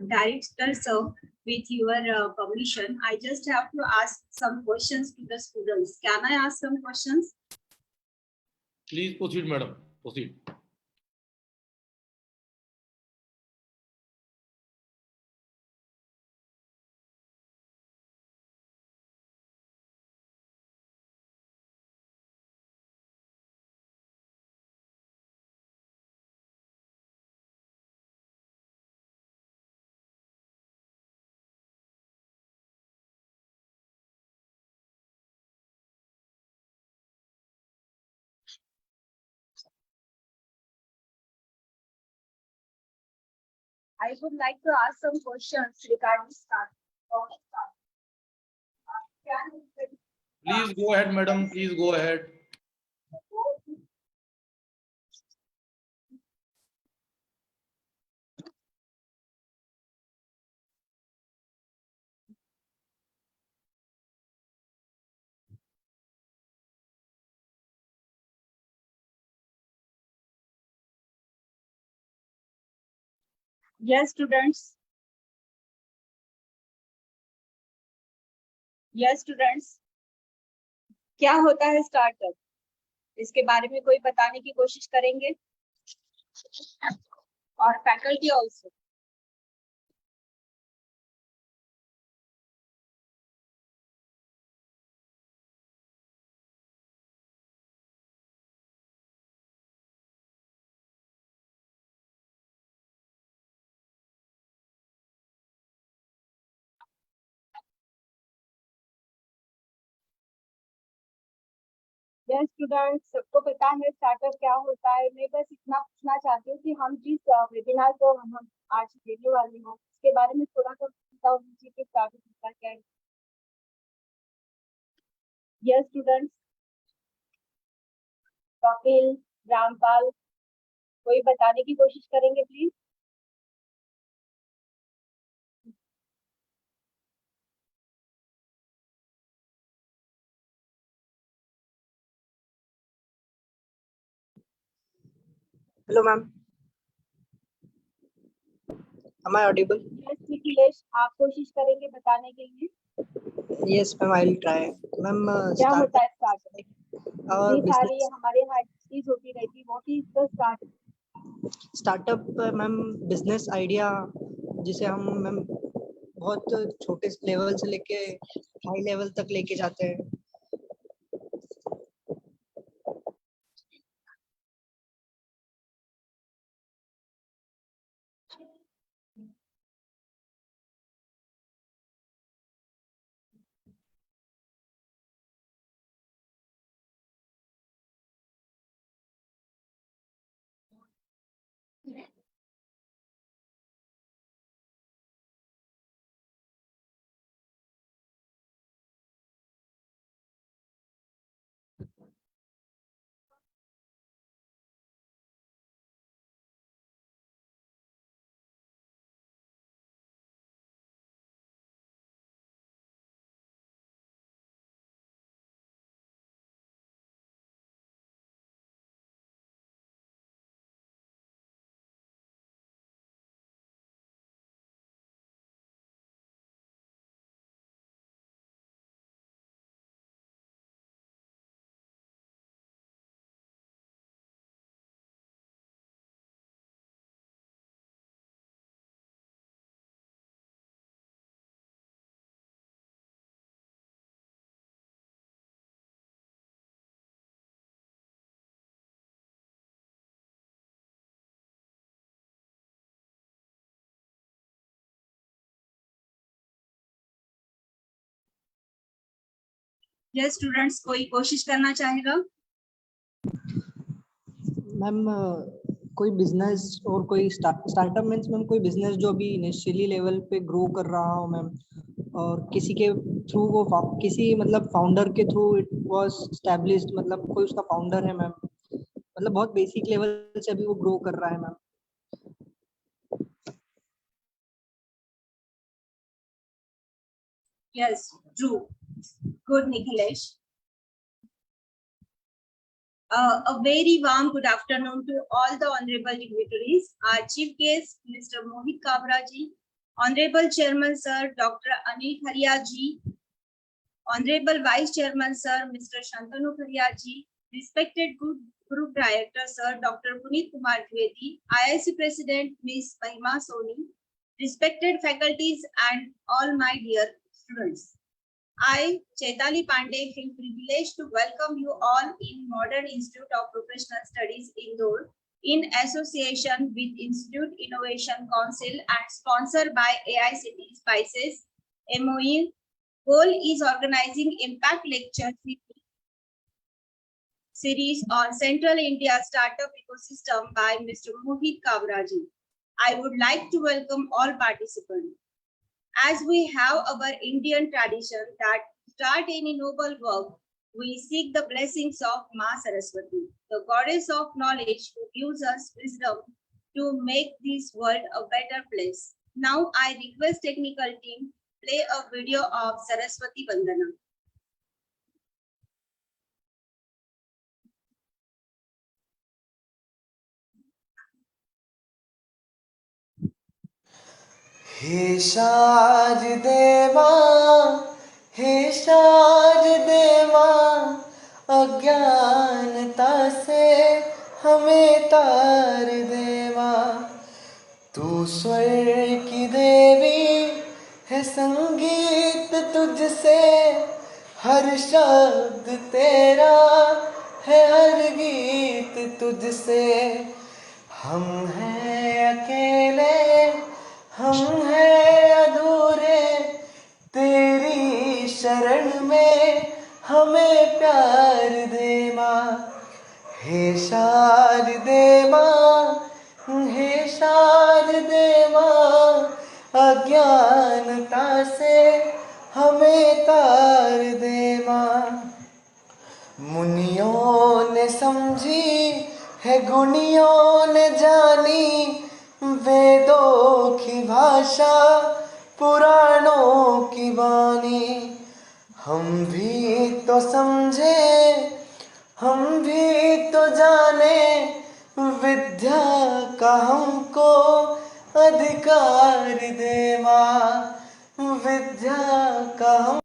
director sir, with your permission, I just have to ask some questions to the students. Can I ask some questions? Please proceed, madam. Proceed. I would like to ask some questions regarding start. Please go ahead, madam. Please go ahead. Yes, students. Yes, students. क्या होता है startup? इसके बारे में कोई बताने की कोशिश करेंगे? और फैकल्टी ऑल्सो. यस स्टूडेंट्स, सबको पता है स्टार्टअप क्या होता है. मैं बस इतना पूछना चाहती हूँ कि हम जिस वेबिनार को हम आज देने वाले हैं उसके बारे में थोड़ा सा बताओ मुझे कि स्टार्टअप होता क्या है. Yes students. कपिल, रामपाल, कोई बताने की कोशिश करेंगे please. Hello, ma'am. Am I audible? Yes Nikhilesh, आप कोशिश करेंगे बताने के लिए. Yes, ma'am. I will try. Ma'am, क्या होता है स्टार्टअप? और इतनी सारी हमारे यहाँ चीज होती रहती है. What is the startup? Startup ma'am business idea जिसे हम मैम बहुत छोटे लेवल से लेके हाई लेवल तक लेके जाते हैं. यस स्टूडेंट्स, कोई कोशिश करना चाहेगा? मैम कोई बिजनेस और कोई स्टार्टअप मीन्स मैम कोई बिजनेस जो अभी इनिशियली लेवल पे ग्रो कर रहा हो मैम, और किसी के थ्रू वो किसी मतलब फाउंडर के थ्रू इट वाज एस्टैब्लिश्ड, मतलब कोई उसका फाउंडर है मैम, मतलब बहुत बेसिक लेवल से अभी वो ग्रो कर रहा है ma'am. Yes true. Good Nikhilesh. A very warm good afternoon to all the honorable dignitaries. Our chief guest, Mr. Mohit Kabra ji, Honorable Chairman Sir Dr. Anil Kharia ji, Honorable Vice Chairman Sir Mr. Shantanu Kharia ji, respected Group Director Sir Dr. Puneet Kumar Dwivedi, IIC President Ms. Mahima Soni, respected faculties and all my dear students. I, Chaitali Pandey, feel privileged to welcome you all in Modern Institute of Professional Studies, Indore, in association with Institute Innovation Council and sponsored by AICTE Spices. MOE goal is organizing Impact Lecture series on Central India Startup Ecosystem by Mr. Mohit Kabra ji. I would like to welcome all participants. As we have our Indian tradition that start any noble work, we seek the blessings of Ma Saraswati, the goddess of knowledge who gives us wisdom to make this world a better place. Now I request technical team play a video of Saraswati Vandana. हे शारदे माँ, हे शारदे माँ, अज्ञानता से हमें तार दे माँ। तू स्वर की देवी है, संगीत तुझसे, हर शब्द तेरा है, हर गीत तुझसे। हम हैं अकेले, हम हैं अधूरे, तेरी शरण में हमें प्यार दे माँ। हे शारदे माँ, हे शारदे माँ, अज्ञानता से हमें तार दे माँ। मुनियों ने समझी है, गुणियों ने जानी, वेदों की भाषा, पुराणों की वाणी। हम भी तो समझे, हम भी तो जाने, विद्या का हमको अधिकार दे माँ, विद्या का हम।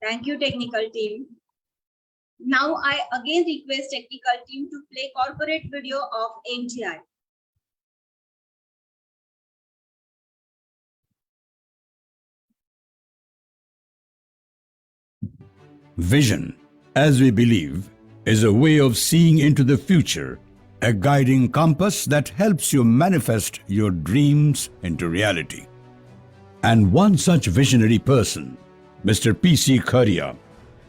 Thank you, technical team. Now I again request technical team to play corporate video of MGI. Vision, as we believe, is a way of seeing into the future, a guiding compass that helps you manifest your dreams into reality. And one such visionary person, Mr. P.C. Kharia,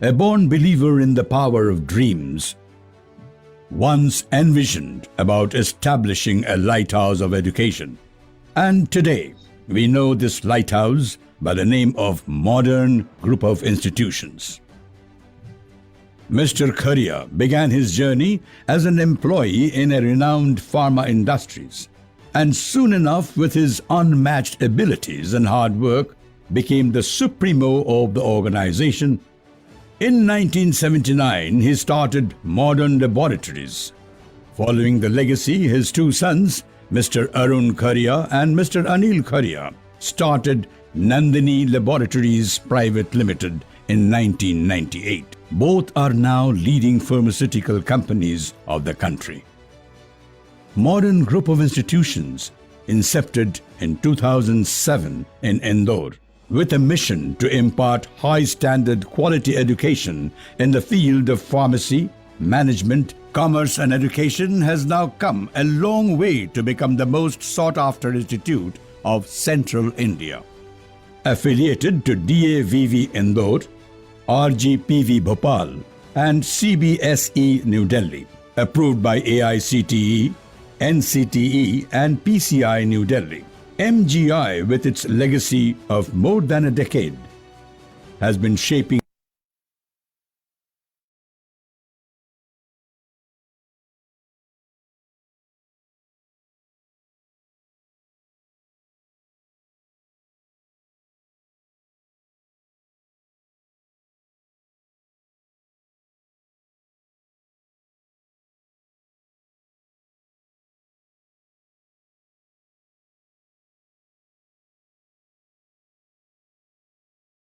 a born believer in the power of dreams, once envisioned about establishing a lighthouse of education. And today, we know this lighthouse by the name of Modern Group of Institutions. Mr. Kharia began his journey as an employee in a renowned pharma industries, and soon enough, with his unmatched abilities and hard work, became the supremo of the organization. In 1979, he started Modern Laboratories. Following the legacy, his two sons, Mr. Arun Kharia and Mr. Anil Kharia, started Nandini Laboratories Private Limited in 1998. Both are now leading pharmaceutical companies of the country. Modern Group of Institutions, incepted in 2007 in Indore, with a mission to impart high-standard quality education in the field of pharmacy, management, commerce and education, has now come a long way to become the most sought-after institute of Central India. Affiliated to DAVV Indore, RGPV Bhopal and CBSE New Delhi, approved by AICTE, NCTE and PCI New Delhi. MGI, with its legacy of more than a decade, has been shaping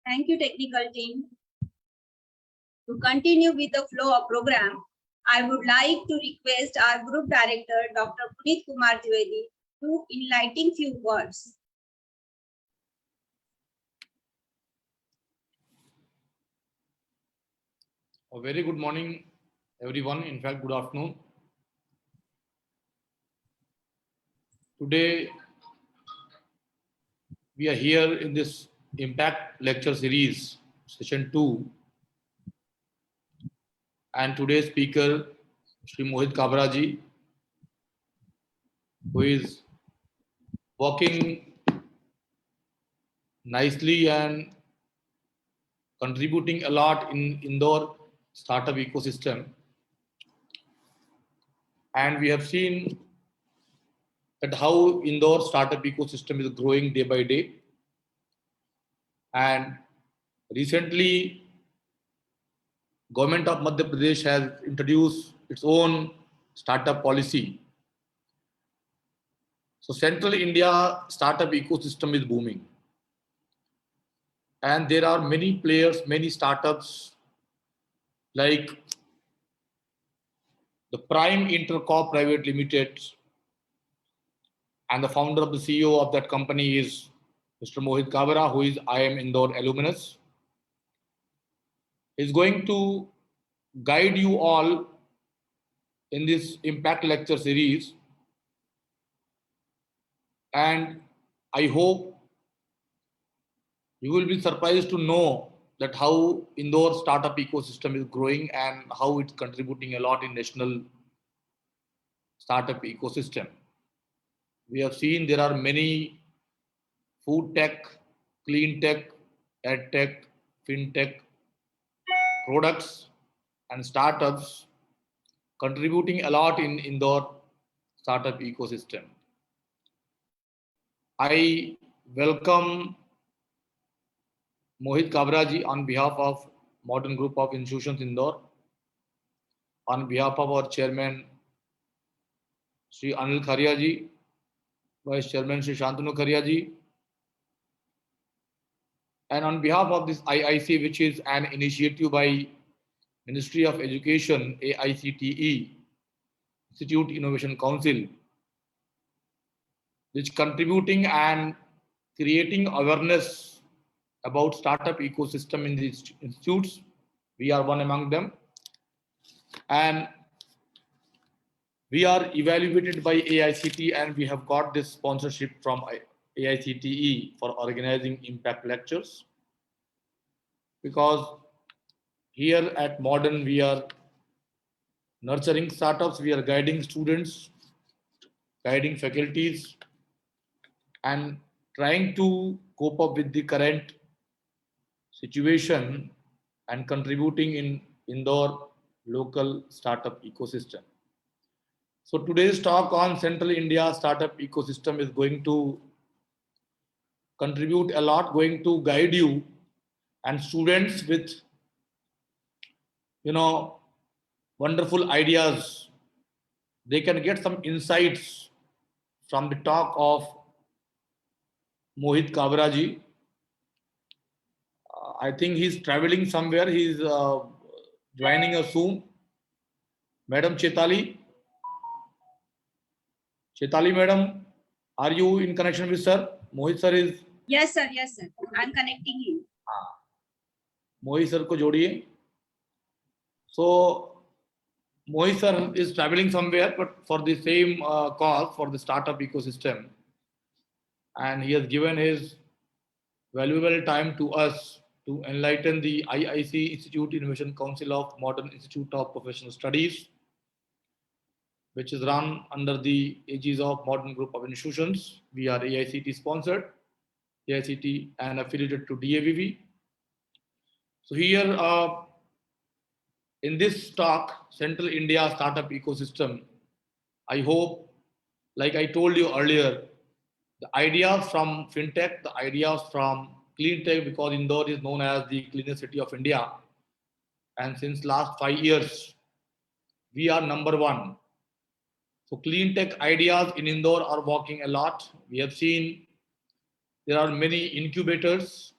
Thank you, technical team. To continue with the flow of program, I would like to request our group director, Dr. Puneet Kumar Dwivedi, to enlighten few words. A very good morning, everyone. In fact, good afternoon. Today, we are here in this Impact Lecture Series, Session 2. And today's speaker, Shri Mohit Kabra ji, who is working nicely and contributing a lot in Indore startup ecosystem. And we have seen that how Indore startup ecosystem is growing day by day. And recently, Government of Madhya Pradesh has introduced its own startup policy. So Central India startup ecosystem is booming. And there are many players, many startups like the Prime Intercorp Private Limited, and the founder of the CEO of that company is Mr. Mohit Kabra, who is IIM Indore alumnus. Is going to guide you all in this Impact Lecture Series. And I hope you will be surprised to know that how Indore startup ecosystem is growing and how it's contributing a lot in national startup ecosystem. We have seen there are many food tech, clean tech, ed tech, fintech products and startups contributing a lot in Indore startup ecosystem. I welcome Mohit Kabra ji on behalf of Modern Group of Institutions Indore, on behalf of our chairman Sri Anil Kharia ji, Vice Chairman Sri Shantanu Kharia ji, and on behalf of this IIC, which is an initiative by Ministry of Education, AICTE, Institute Innovation Council, which contributing and creating awareness about startup ecosystem in these institutes. We are one among them. And we are evaluated by AICTE and we have got this sponsorship from AICTE for organizing impact lectures. Because here at Modern, we are nurturing startups, we are guiding students, guiding faculties, and trying to cope up with the current situation and contributing in Indore local startup ecosystem. So today's talk on Central India startup ecosystem is going to contribute a lot, going to guide you and students with, wonderful ideas. They can get some insights from the talk of Mohit Kabra ji. I think he's traveling somewhere. He's joining us soon. Madam Chetali. Chetali madam, are you in connection with sir? Mohit sir is. Yes, sir. Yes, sir. I'm connecting him. Mohit sir ko jodiye. So Mohit sir is traveling somewhere, but for the same cause, for the startup ecosystem. And he has given his valuable time to us to enlighten the IIC Institute Innovation Council of Modern Institute of Professional Studies, which is run under the aegis of Modern Group of Institutions. We are AICTE sponsored, AICTE and affiliated to DAVV. So here in this talk, Central India Startup Ecosystem, I hope, like I told you earlier, the ideas from fintech, the ideas from clean tech, because Indore is known as the cleanest city of India. And since last 5 years, we are number one. So clean tech ideas in Indore are working a lot. We have seen there are many incubators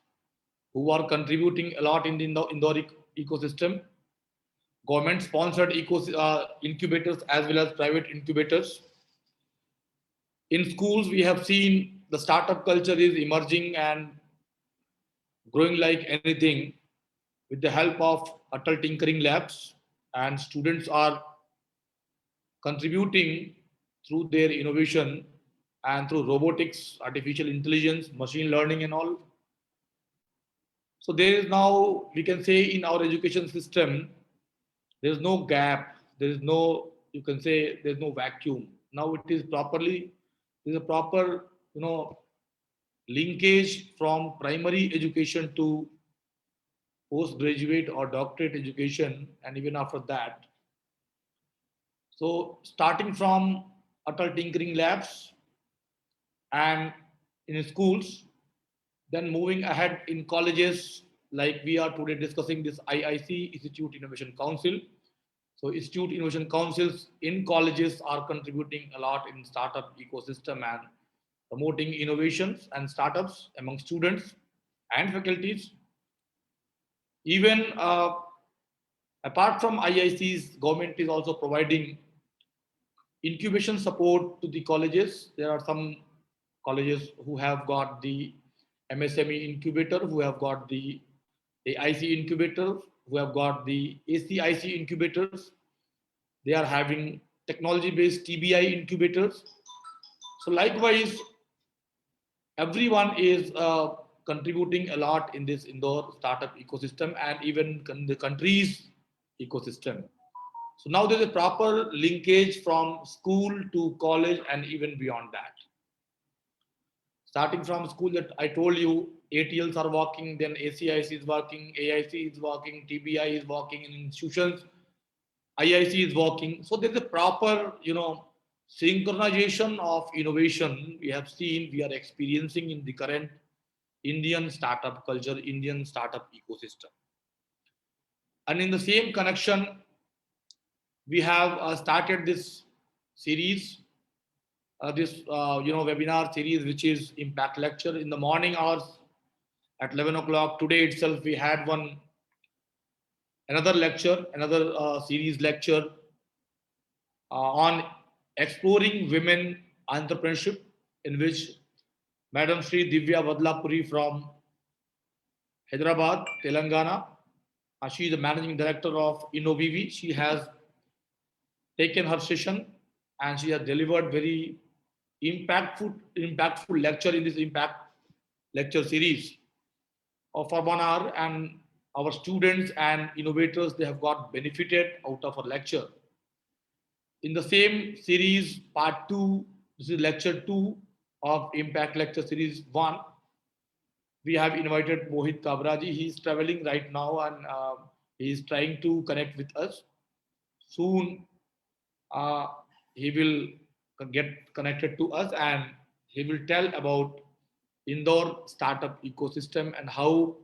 who are contributing a lot in the Indore ecosystem. Government sponsored incubators as well as private incubators. In schools, we have seen the startup culture is emerging and growing like anything with the help of Atal Tinkering Labs, and students are contributing through their innovation and through robotics, artificial intelligence, machine learning and all. So there is now, we can say in our education system, there is no gap, there is no, you can say there's no vacuum. Now it is properly, there's a proper, linkage from primary education to postgraduate or doctorate education, and even after that. So starting from Atal Tinkering Labs and in schools, then moving ahead in colleges, like we are today discussing this IIC, Institute Innovation Council. So Institute Innovation Councils in colleges are contributing a lot in startup ecosystem and promoting innovations and startups among students and faculties. Even apart from IICs, government is also providing incubation support to the colleges. There are some colleges who have got the MSME incubator, who have got the AIC incubator, who have got the ACIC incubators. They are having technology-based TBI incubators. So likewise, everyone is contributing a lot in this Indore startup ecosystem and even the country's ecosystem. So now there's a proper linkage from school to college and even beyond that. Starting from school, that I told you, ATLs are working, then ACIC is working, AIC is working, TBI is working in institutions, IIC is working. So there's a proper, synchronization of innovation we have seen, we are experiencing in the current Indian startup culture, Indian startup ecosystem. And in the same connection, we have started this series, webinar series, which is Impact Lecture in the morning hours at 11 o'clock. Today itself, we had another lecture, another series lecture on exploring women entrepreneurship, in which Madam Sri Divya Vadlapuri from Hyderabad, Telangana, she is the managing director of InnoVivi. She has taken her session and she has delivered very impactful lecture in this impact lecture series for 1 hour, and our students and innovators, they have got benefited out of her lecture. In the same series, part 2, this is lecture 2 of Impact Lecture Series 1. We have invited Mohit Kabraji. He is traveling right now and he is trying to connect with us. Soon he will get connected to us and he will tell about Indore startup ecosystem and how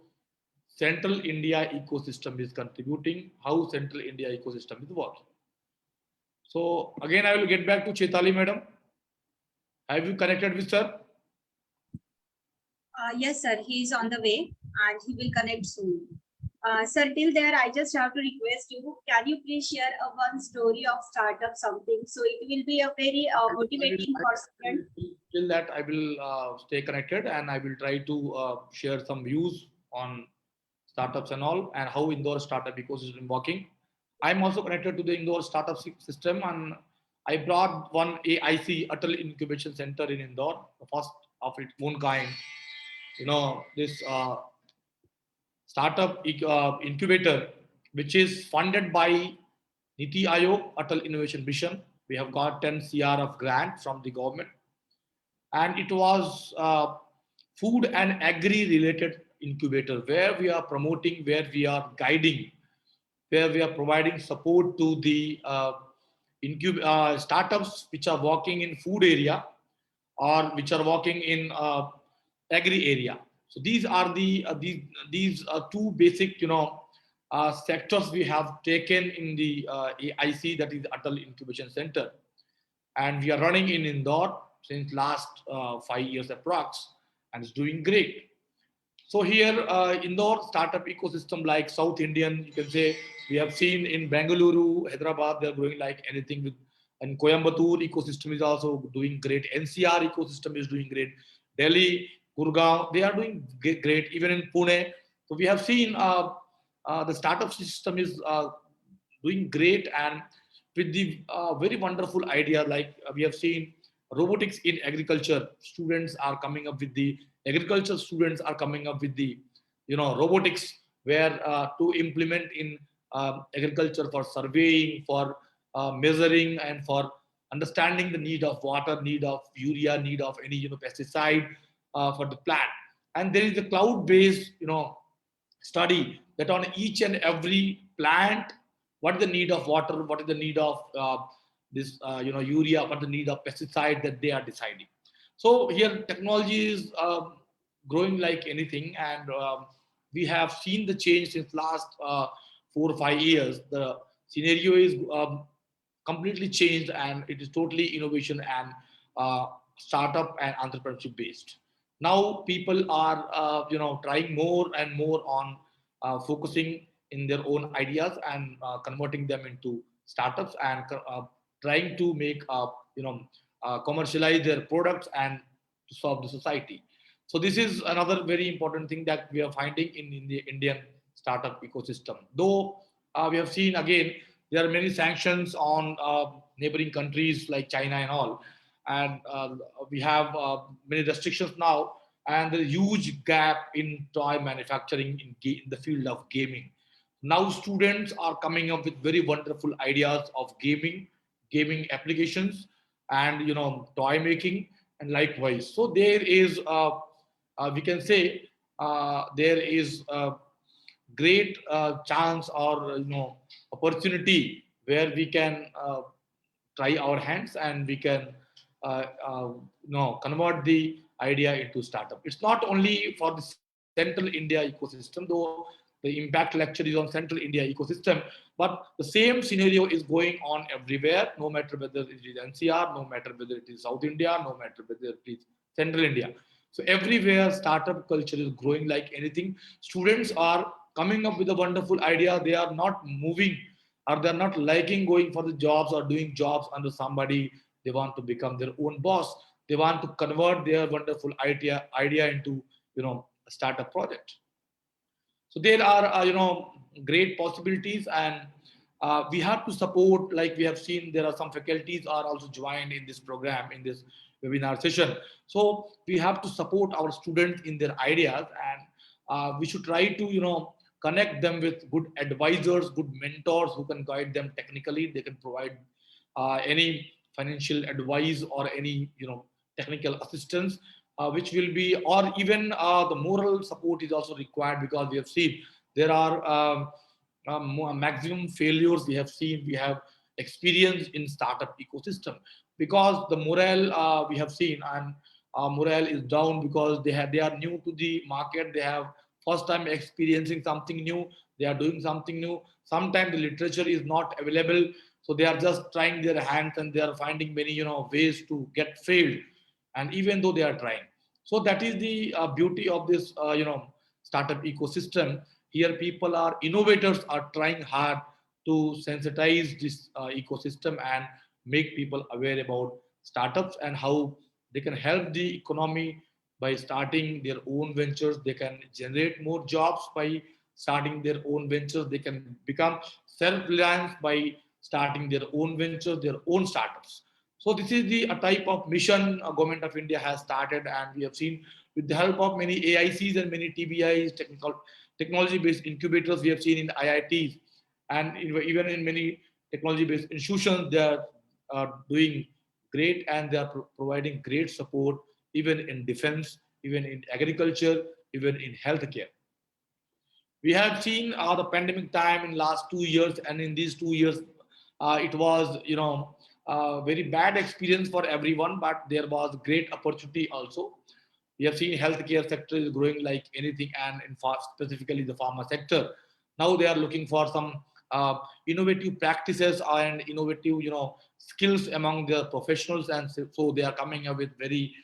Central India ecosystem is contributing, how Central India ecosystem is working. So again, I will get back to Chetali madam. Have you connected with sir? Yes, sir. He is on the way and he will connect soon. Sir, till there, I just have to request you, can you please share one story of startup something? So it will be a very motivating for students. Till that, I will stay connected and I will try to share some views on startups and all, and how Indore startup ecosystem working. I'm also connected to the Indore startup system, and I brought one AIC, Atal Incubation Center in Indore, the first of its own kind. This startup incubator, which is funded by Niti Aayog, Atal Innovation Mission. We have got 10 CR of grant from the government. And it was food and agri related incubator, where we are promoting, where we are guiding, where we are providing support to the startups which are working in food area or which are working in agri area. So these are the these are two basic sectors we have taken in the AIC, that is Atal Incubation Center, and we are running in Indore since last 5 years approx, and it's doing great. So here, Indore startup ecosystem like South Indian, you can say we have seen in Bengaluru, Hyderabad, they're growing like anything with, and Coimbatore ecosystem is also doing great. NCR ecosystem is doing great. Delhi, Gurgaon, they are doing great. Even in Pune, so we have seen the startup system is doing great, and with the very wonderful idea like we have seen robotics in agriculture. Students are coming up with the agriculture students are coming up with the robotics where to implement in agriculture for surveying, for measuring, and for understanding the need of water, need of urea, need of any pesticide for the plant. And there is a cloud based study that on each and every plant, what is the need of water, what is the need of this urea, what is the need of pesticide, that they are deciding. So here technology is growing like anything, and we have seen the change since last 4 or 5 years. The scenario is completely changed, and it is totally innovation and startup and entrepreneurship based. Now people are trying more and more on focusing in their own ideas and converting them into startups, and trying to make commercialize their products and to serve the society. So this is another very important thing that we are finding in the Indian startup ecosystem. Though we have seen again there are many sanctions on neighboring countries like China and all, and we have many restrictions now, and there is huge gap in toy manufacturing in the field of gaming. Now students are coming up with very wonderful ideas of gaming applications, and toy making, and likewise. So there is we can say there is a great chance or opportunity where we can try our hands, and we can convert the idea into startup. It's not only for the central India ecosystem, though the impact lecture is on central India ecosystem, but the same scenario is going on everywhere, no matter whether it is NCR, no matter whether it is South India, no matter whether it is central India. So everywhere startup culture is growing like anything. Students are coming up with a wonderful idea. They are not moving, or they're not liking going for the jobs or doing jobs under somebody. They want to become their own boss. They want to convert their wonderful idea into a startup project. So there are great possibilities, and we have to support. Like we have seen, there are some faculties are also joined in this program, in this webinar session. So we have to support our students in their ideas, and we should try to connect them with good advisors, good mentors who can guide them technically. They can provide any financial advice or any technical assistance, which will be, or even the moral support is also required, because we have seen there are maximum failures we have seen, we have experienced in startup ecosystem, because the morale we have seen, and morale is down because they are new to the market. They have first time experiencing something new. They are doing something new. Sometimes the literature is not available, so they are just trying their hands, and they are finding many ways to get failed, and even though they are trying. So that is the beauty of this startup ecosystem. Here people are innovators, are trying hard to sensitize this ecosystem and make people aware about startups and how they can help the economy by starting their own ventures. They can generate more jobs by starting their own ventures. They can become self-reliant by starting their own ventures, their own startups. So this is the a type of mission government of India has started, and we have seen with the help of many AICs and many TBIs, technology-based incubators. We have seen in IITs, and even in many technology-based institutions, they are doing great, and they are providing great support, even in defense, even in agriculture, even in healthcare. We have seen the pandemic time in last 2 years, and in these 2 years, it was very bad experience for everyone, but there was great opportunity also. We have seen healthcare sector is growing like anything, and in specifically the pharma sector. Now they are looking for some innovative practices and innovative skills among their professionals, and so they are coming up with very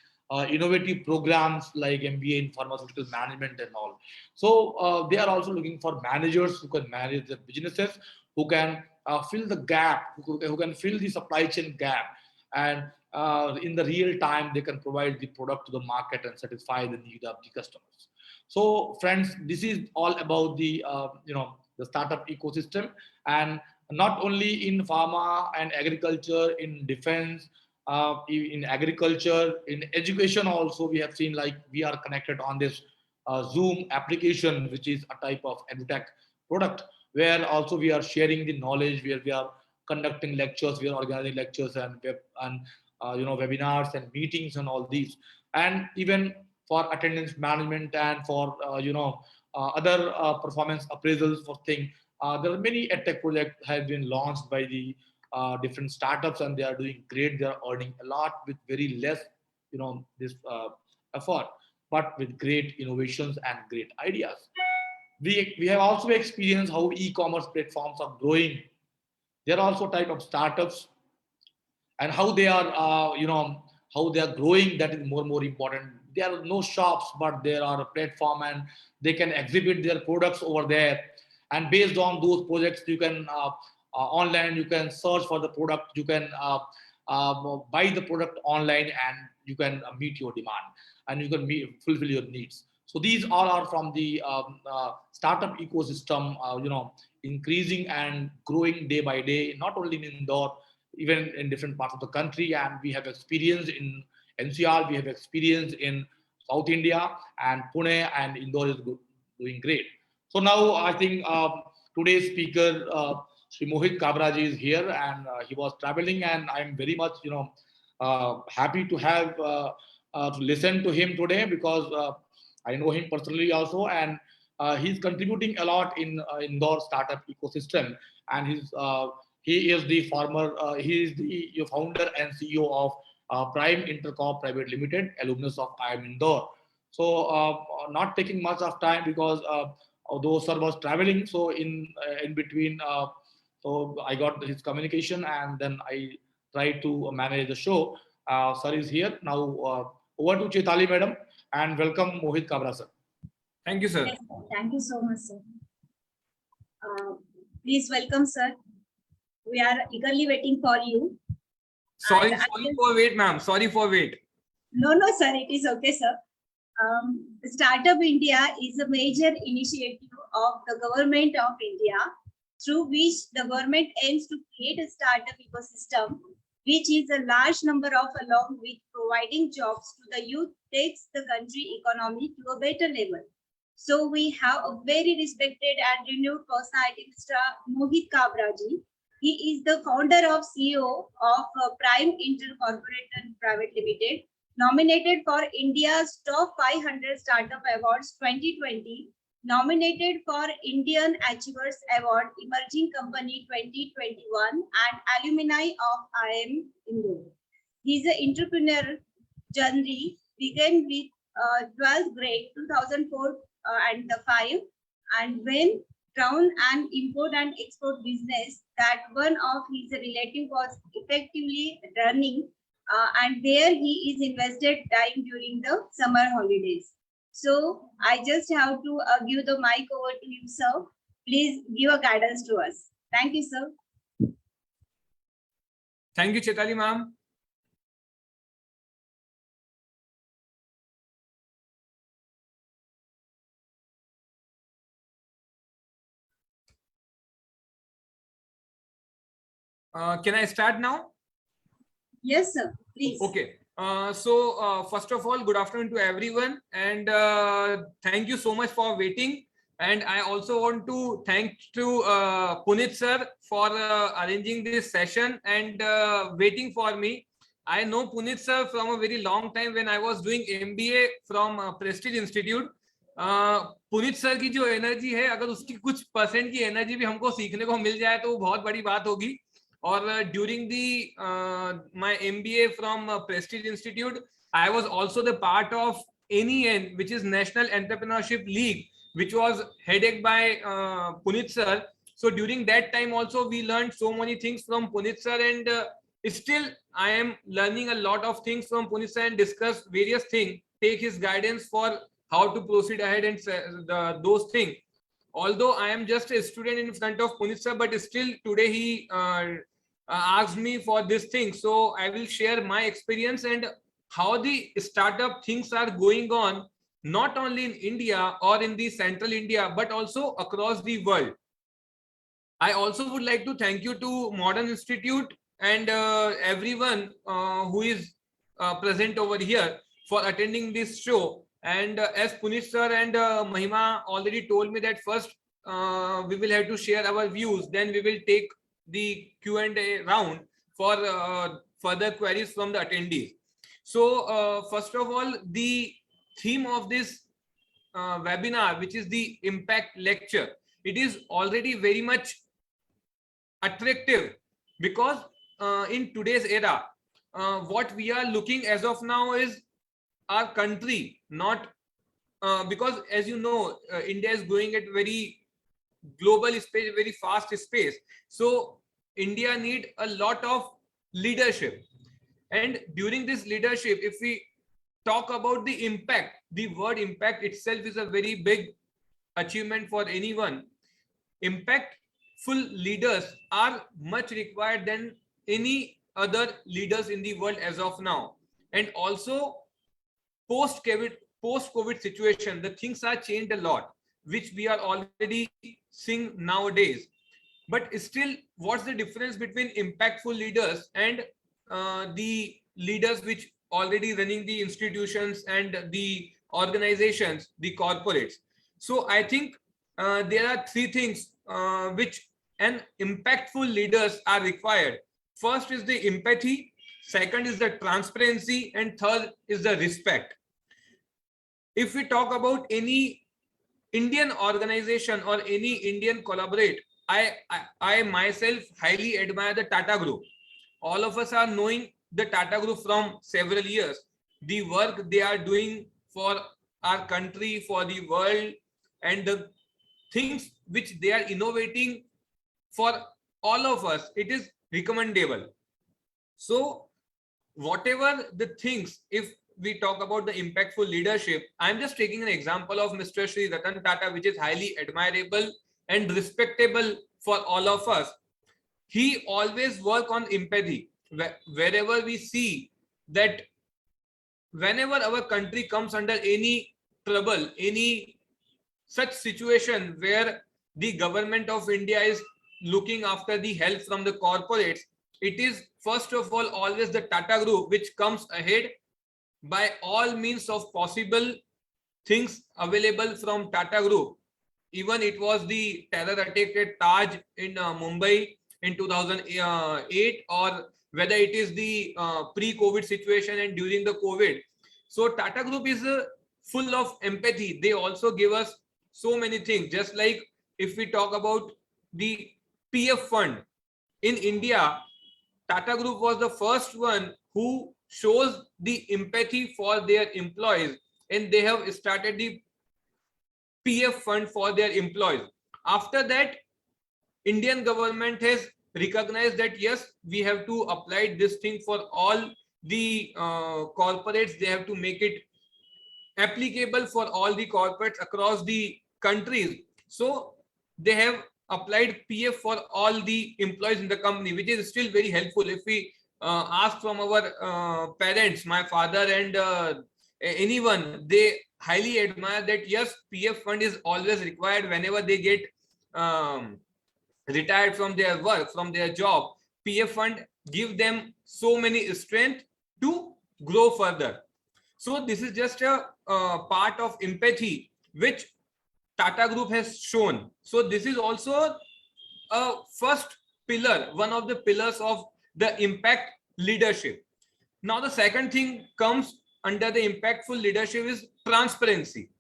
innovative programs like MBA in pharmaceutical management and all. So they are also looking for managers who can manage their businesses, who can fill the gap, who can fill the supply chain gap, and in the real time they can provide the product to the market and satisfy the need of the customers. So friends, this is all about the the startup ecosystem, and not only in pharma and agriculture, in defense, in agriculture, in education also. We have seen, like, we are connected on this Zoom application, which is a type of edutech product, where also we are sharing the knowledge, where we are conducting lectures, we are organizing lectures and webinars and meetings and all these. And even for attendance management and for other performance appraisals for things, there are many edtech projects have been launched by the different startups, and they are doing great. They are earning a lot with very less this effort, but with great innovations and great ideas. We have also experienced how e-commerce platforms are growing. There are also type of startups, and how they are how they are growing, that is more important. There are no shops, but there are a platform, and they can exhibit their products over there, and based on those projects you can online, you can search for the product, you can buy the product online, and you can meet your demand, and you can fulfill your needs. So these all are from the startup ecosystem, increasing and growing day by day, not only in Indore, even in different parts of the country. And we have experience in NCR, we have experience in South India, and Pune and Indore is doing great. So now I think today's speaker, Sri Mohit Kabra ji, is here, and he was traveling, and I'm very much happy to have to listen to him today, because I know him personally also, and he's contributing a lot in Indore startup ecosystem, and he is the founder and CEO of Prime Intercorp Private Limited, alumnus of IIM Indore. So not taking much of time, because although sir was traveling, so in between, so I got his communication, and then I tried to manage the show. Sir is here now. Over to Chaitali madam, and welcome Mohit Kabra sir. Thank you, sir. Yes, thank you so much, sir. Please welcome, sir. We are eagerly waiting for you. Sorry for wait, ma'am. Sorry for wait. No, sir, it is okay, sir. Startup India is a major initiative of the government of India, through which the government aims to create a startup ecosystem, which is a large number of, along with providing jobs to the youth, takes the country economy to a better level. So we have a very respected and renewed personality, Mr. Mohit Kabra ji. He is the founder of CEO of Prime Intercorporation Private Limited, nominated for India's Top 500 Startup Awards 2020, nominated for Indian Achievers Award Emerging Company 2021, and alumni of IIM Indore. He is an entrepreneur journey began with 12th grade 2004 and 5, and when crown and import and export business that one of his relative was effectively running, and there he is invested time during the summer holidays. So I just have to give the mic over to you, sir. Please give a guidance to us. Thank you, sir. Thank you, Chaitali ma'am. Can I start now? Yes, sir. Please. Okay. So first of all, good afternoon to everyone, and thank you so much for waiting. And I also want to thank to Punit sir for arranging this session and waiting for me. I know Punit sir from a very long time when I was doing MBA from Prestige Institute. Puneet sir की जो energy है, अगर उसकी कुछ percent की energy भी हमको सीखने को मिल जाए तो वो बहुत बड़ी बात होगी. Or during the my MBA from Prestige Institute, I was also the part of NEN, which is National Entrepreneurship League, which was headed by Punit sir. So during that time also we learned so many things from Punit sir, and still I am learning a lot of things from Punit sir and discuss various things, take his guidance for how to proceed ahead and those things. Although I am just a student in front of Punit sir, but still today he asked me for this thing. So I will share my experience and how the startup things are going on, not only in India or in the central India, but also across the world. I also would like to thank you to Modern Institute and everyone who is present over here for attending this show. And as Punit sir and Mahima already told me that first we will have to share our views, then we will take the Q&A round for further queries from the attendees. So first of all, the theme of this webinar, which is the impact lecture, it is already very much attractive because in today's era, what we are looking as of now is our country, not because as you know, India is growing at very global space, very fast space. So India need a lot of leadership. And during this leadership, if we talk about the impact, the word impact itself is a very big achievement for anyone. Impactful leaders are much required than any other leaders in the world as of now. And also post-COVID situation, the things are changed a lot, which we are already seeing nowadays. But still, what's the difference between impactful leaders and the leaders which already running the institutions and the organizations, the corporates? So I think there are three things which an impactful leaders are required. First is the empathy, second is the transparency, and third is the respect. If we talk about any Indian organization or any Indian collaborate, I myself highly admire the Tata Group. All of us are knowing the Tata Group from several years. The work they are doing for our country, for the world, and the things which they are innovating for all of us, it is recommendable. So whatever the things, if we talk about the impactful leadership, I'm just taking an example of Mr. Shri Ratan Tata, which is highly admirable and respectable for all of us. He always work on empathy. Wherever we see that whenever our country comes under any trouble, any such situation where the government of India is looking after the help from the corporates, it is first of all always the Tata Group which comes ahead by all means of possible things available from Tata Group. Even it was the terror attack at Taj in Mumbai in 2008, or whether it is the pre-COVID situation and during the COVID. So Tata Group is full of empathy. They also give us so many things. Just like if we talk about the PF fund in India, Tata Group was the first one who shows the empathy for their employees, and they have started the PF fund for their employees. After that, Indian government has recognized that yes, we have to apply this thing for all the corporates. They have to make it applicable for all the corporates across the countries. So they have applied PF for all the employees in the company, which is still very helpful. If we ask from our parents, my father and anyone, they highly admire that yes, PF fund is always required whenever they get retired from their work, from their job. PF fund give them so many strength to grow further. So this is just a part of empathy which Tata Group has shown. So this is also a first pillar, one of the pillars of the impact leadership. Now the second thing comes under the impactful leadership is transparency.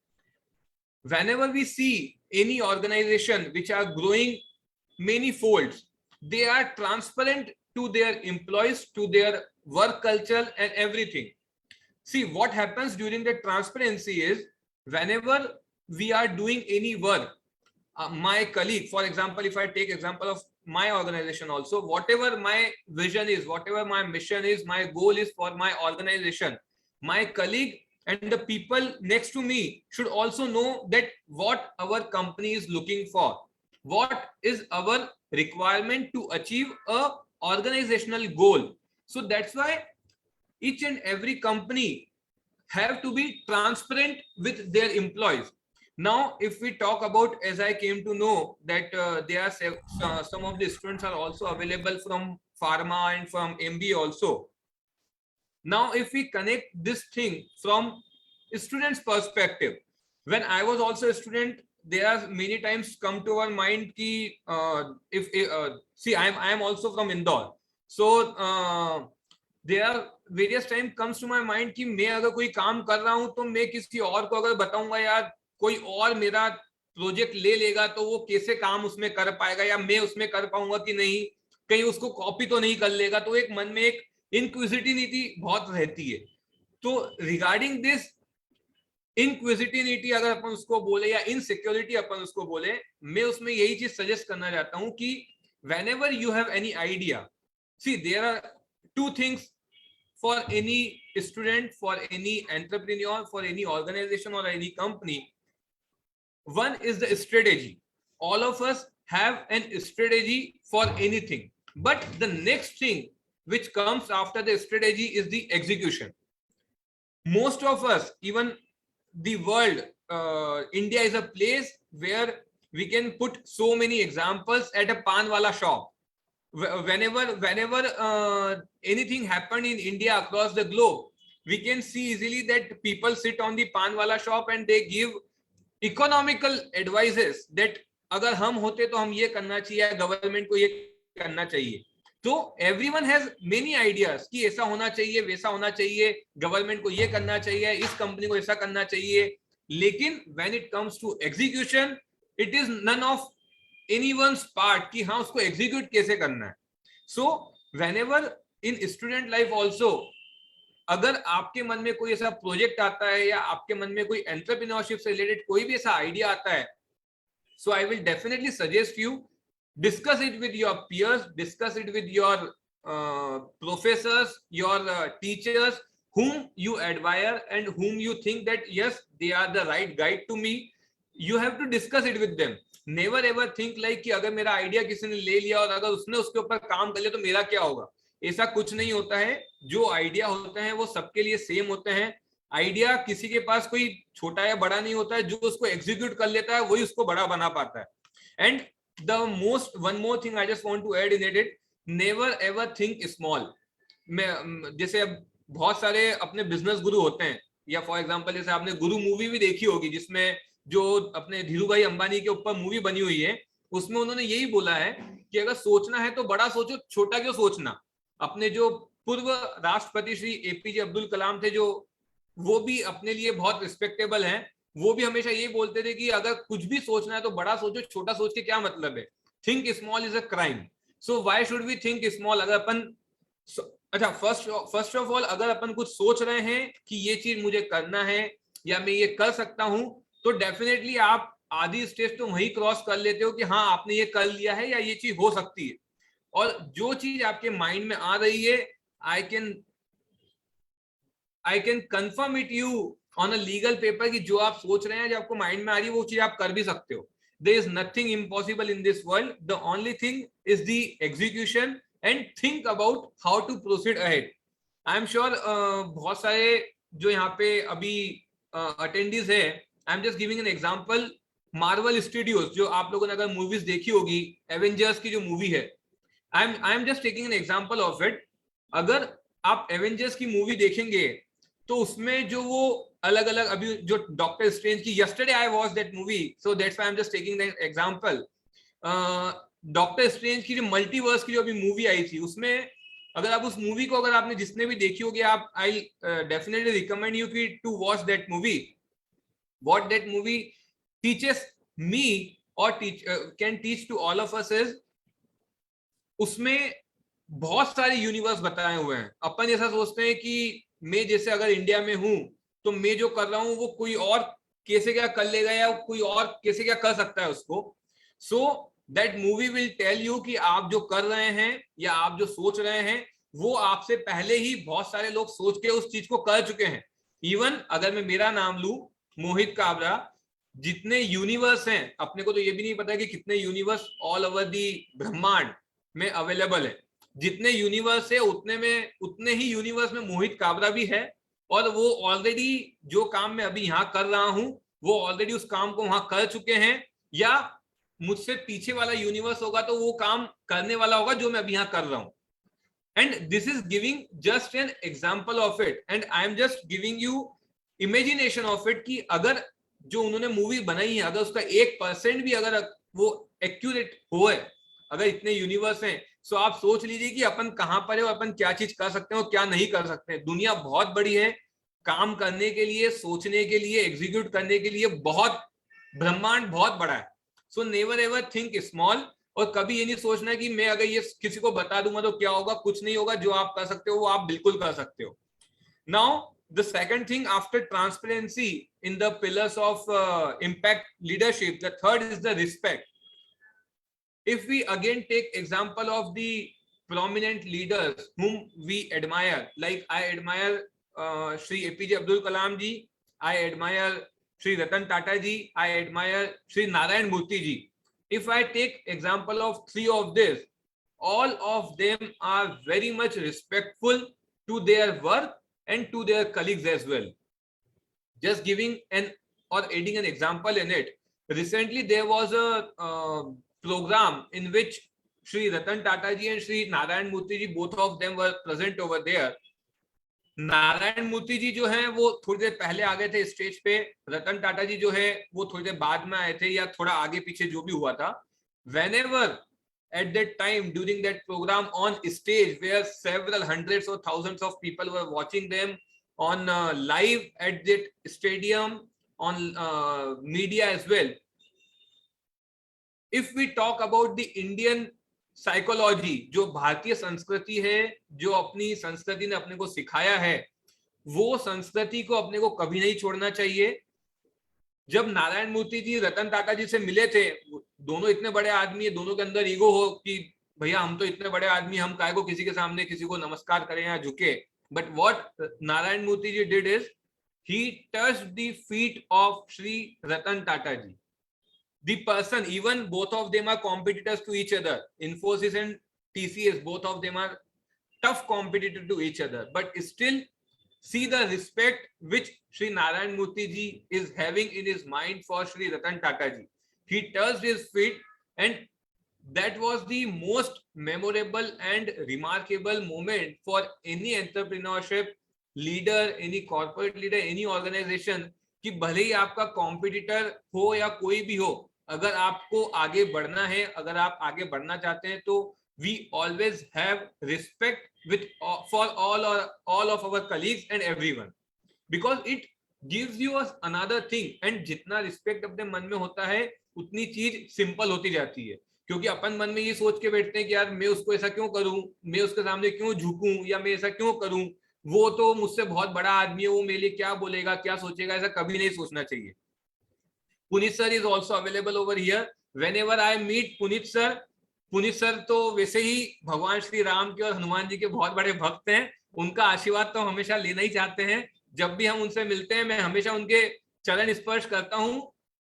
Whenever we see any organization which are growing many folds, they are transparent to their employees, to their work culture and everything. See, what happens during the transparency is whenever we are doing any work, my colleague, for example, if I take example of my organization also. Whatever my vision is, whatever my mission is, my goal is for my organization, my colleague and the people next to me should also know that what our company is looking for, what is our requirement to achieve a organizational goal. So that's why each and every company have to be transparent with their employees. Now, if we talk about, as I came to know that there are some of the students are also available from pharma and from MBA also. Now, if we connect this thing from a student's perspective, when I was also a student, there are many times come to our mind ki see, I am also from Indore, so there are various time comes to my mind कि मैं अगर कोई काम कर रहा हूं तो मैं किसी और को अगर बताऊंगा यार कोई और मेरा प्रोजेक्ट ले लेगा तो वो कैसे काम उसमें कर पाएगा या मैं उसमें कर पाऊंगा कि नहीं, कहीं उसको कॉपी तो नहीं कर लेगा, तो एक मन में एक इनक्विजिटिविटी बहुत रहती है. तो रिगार्डिंग दिस इनक्विजिटिविटी अगर अपन उसको बोले या इनसिक्योरिटी अपन उसको बोले, मैं उसमें यही चीज सजेस्ट करना चाहता हूं कि whenever you have any idea, see there are two things for any student, for any entrepreneur, for any organization or any company. One is the strategy. All of us have an strategy for anything, but the next thing which comes after the strategy is the execution. Most of us, even the world, India is a place where we can put so many examples at a pan wala shop. Whenever anything happened in India across the globe, we can see easily that people sit on the pan wala shop and they give economical advices that अगर हम होते तो हम ये करना चाहिए, government को ये करना चाहिए. तो everyone has many ideas कि ऐसा होना चाहिए, वैसा होना चाहिए, गवर्नमेंट को ये करना चाहिए, इस कंपनी को ऐसा करना चाहिए. लेकिन when it comes to execution, it is none of anyone's part कि हाँ उसको execute कैसे करना है. So whenever in student life also, अगर आपके मन में कोई ऐसा प्रोजेक्ट आता है या आपके मन में कोई एंटरप्रेन्योरशिप से रिलेटेड कोई भी ऐसा आइडिया आता है, so I will definitely suggest you discuss it with your peers, discuss it with your professors, your teachers whom you admire and whom you think that yes they are the right guide to me. You have to discuss it with them. Never ever think like कि अगर मेरा idea किसी ने ले लिया और अगर उसने उसके ऊपर काम कर लिया तो मेरा क्या होगा. ऐसा कुछ नहीं होता है. जो आइडिया होते हैं वो सबके लिए सेम होते हैं. आइडिया किसी के पास कोई छोटा या बड़ा नहीं होता है. जो उसको एग्जीक्यूट कर लेता है वही उसको बड़ा बना पाता है. And the most one more thing I just want to add in it, never ever think small. मैं जैसे अब बहुत सारे अपने बिजनेस गुरु होते हैं, या फॉर एग्जांपल जैसे आपने गुरु मूवी भी देखी होगी जिसमें जो अपने धीरू भाई अंबानी के ऊपर मूवी बनी हुई है, उसमें उन्होंने यही बोला है कि अगर सोचना है तो बड़ा सोचो, छोटा क्यों सोचना. अपने जो पूर्व राष्ट्रपति श्री एपीजे अब्दुल कलाम थे, जो वो भी अपने लिए बहुत रिस्पेक्टेबल हैं, वो भी हमेशा यही बोलते थे कि अगर कुछ भी सोचना है तो बड़ा सोचो, छोटा सोच के क्या मतलब है. Think small is a crime. So why should we think small. अगर अपन अच्छा फर्स्ट ऑफ ऑल अगर अपन कुछ सोच रहे हैं कि ये चीज मुझे करना है या मैं ये कर सकता हूं, तो डेफिनेटली आप आधी स्टेज तो वही क्रॉस कर लेते हो कि हाँ आपने ये कर लिया है या ये चीज हो सकती है. और जो चीज आपके माइंड में आ रही है, I can confirm it you on a legal paper कि जो आप सोच रहे हैं, जो आपको माइंड में आ रही है, वो चीज आप कर भी सकते हो. There is nothing impossible in this world. The only thing is the execution and think about how to proceed ahead. I am sure बहुत सारे जो यहाँ पे अभी अटेंडीज है, I am just giving an example. Marvel Studios, जो आप लोगों ने अगर मूवीज देखी होगी, एवेंजर्स की जो मूवी है, I am just taking an example of it. अगर आप एवेंजर्स की मूवी देखेंगे तो उसमें जो वो अलग अलग, अभी जो डॉक्टर स्ट्रेंज की, yesterday I watch that movie, so that's why I am just taking that example. Doctor strange की जो मल्टीवर्स की जो अभी मूवी आई थी, उसमें अगर आप उस मूवी को, अगर आपने जिसने भी देखी होगी, आप आई डेफिनेटली रिकमेंड यू की to watch that movie. What that movie teaches me और can teach to all of us is, उसमें बहुत सारे यूनिवर्स बताए हुए हैं. अपन ऐसा सोचते हैं कि मैं जैसे अगर इंडिया में हूं तो मैं जो कर रहा हूं वो कोई और कैसे क्या कर लेगा या कोई और कैसे क्या कर सकता है उसको. So that movie will tell you कि आप जो कर रहे हैं या आप जो सोच रहे हैं वो आपसे पहले ही बहुत सारे लोग सोच के उस चीज को कर चुके हैं। इवन अगर मैं मेरा नाम लूं, मोहित काबरा, जितने यूनिवर्स हैं, अपने को तो ये भी नहीं पता कि कितने यूनिवर्स ऑल ओवर दी ब्रह्मांड में अवेलेबल है। जितने यूनिवर्स है उतने ही यूनिवर्स में मोहित काबरा भी है, और वो ऑलरेडी जो काम मैं अभी यहाँ कर रहा हूं वो ऑलरेडी उस काम को वहां कर चुके हैं, या मुझसे पीछे वाला यूनिवर्स होगा तो वो काम करने वाला होगा जो मैं अभी यहाँ कर रहा हूं। And this is giving just an example of it, and I am just giving you imagination of it कि अगर जो उन्होंने मूवी बनाई है अगर उसका 1% भी अगर वो एक्यूरेट हो, अगर इतने यूनिवर्स हैं, सो आप सोच लीजिए कि अपन कहां पर है और अपन क्या चीज कर सकते हैं और क्या नहीं कर सकते हैं। दुनिया बहुत बड़ी है, काम करने के लिए, सोचने के लिए, एग्जीक्यूट करने के लिए बहुत, ब्रह्मांड बहुत बड़ा है। सो नेवर एवर थिंक स्मॉल, और कभी ये नहीं सोचना कि मैं अगर ये किसी को बता दूंगा तो क्या होगा, कुछ नहीं होगा। जो आप कर सकते हो वो आप बिल्कुल कर सकते हो। Now the second thing after transparency in the pillars of impact leadership, the third is the respect. If we again take example of the prominent leaders whom we admire, like I admire Shri APJ Abdul Kalam ji, I admire Shri Ratan Tata ji, I admire Shri Narayan Murthy ji. If I take example of three of this, all of them are very much respectful to their work and to their colleagues as well. Just giving an or adding an example in it, recently there was a program in which Shri Ratan Tata ji and Shri Narayan Murthy ji, both of them were present over there. Narayana Murthy ji जो है वो थोड़ी देर पहले आ गए थे stage पे, रतन टाटा जी जो है वो थोड़ी देर बाद में आए थे या थोड़ा आगे पीछे जो भी हुआ था। Whenever at that time during that program on stage where several hundreds or thousands of people were watching them on live at that stadium, on media as well. If we talk about the Indian psychology, जो भारतीय संस्कृति है, जो अपनी संस्कृति ने अपने को सिखाया है, वो संस्कृति को अपने को कभी नहीं छोड़ना चाहिए। जब नारायण मूर्ति जी रतन टाटा जी से मिले थे, दोनों इतने बड़े आदमी है, दोनों के अंदर ईगो हो कि भैया हम तो इतने बड़े आदमी, हम काहे को किसी के सामने किसी को नमस्कार करें या झुके। But what Narayan Murthy ji did is he touched the feet of Shri Ratan Tata ji. The person, even both of them are competitors to each other. Infosys and TCS, both of them are tough competitors to each other. But still, see the respect which Shri Narayan Murthy ji is having in his mind for Shri Ratan Tata ji. He touched his feet, and that was the most memorable and remarkable moment for any entrepreneurship leader, any corporate leader, any organization, कि भले ही आपका competitor हो या कोई भी हो, अगर आपको आगे बढ़ना है, अगर आप आगे बढ़ना चाहते हैं, तो we always have respect with for all of our colleagues and everyone, because it gives you another thing. And जितना रिस्पेक्ट अपने मन में होता है उतनी चीज सिंपल होती जाती है, क्योंकि अपन मन में ये सोच के बैठते हैं कि यार मैं उसको ऐसा क्यों करूं, मैं उसके सामने क्यों झुकूं, या मैं ऐसा क्यों करूं, वो तो मुझसे बहुत बड़ा आदमी है, वो मेरे लिए क्या बोलेगा, क्या सोचेगा, ऐसा कभी नहीं सोचना चाहिए। Puneet sir is also available over here. Whenever I meet Puneet sir तो वैसे ही भगवान श्री राम के और हनुमान जी के बहुत बड़े भक्त हैं, उनका आशीर्वाद तो हमेशा लेना ही चाहते हैं। जब भी हम उनसे मिलते हैं मैं हमेशा उनके चरण स्पर्श करता हूं,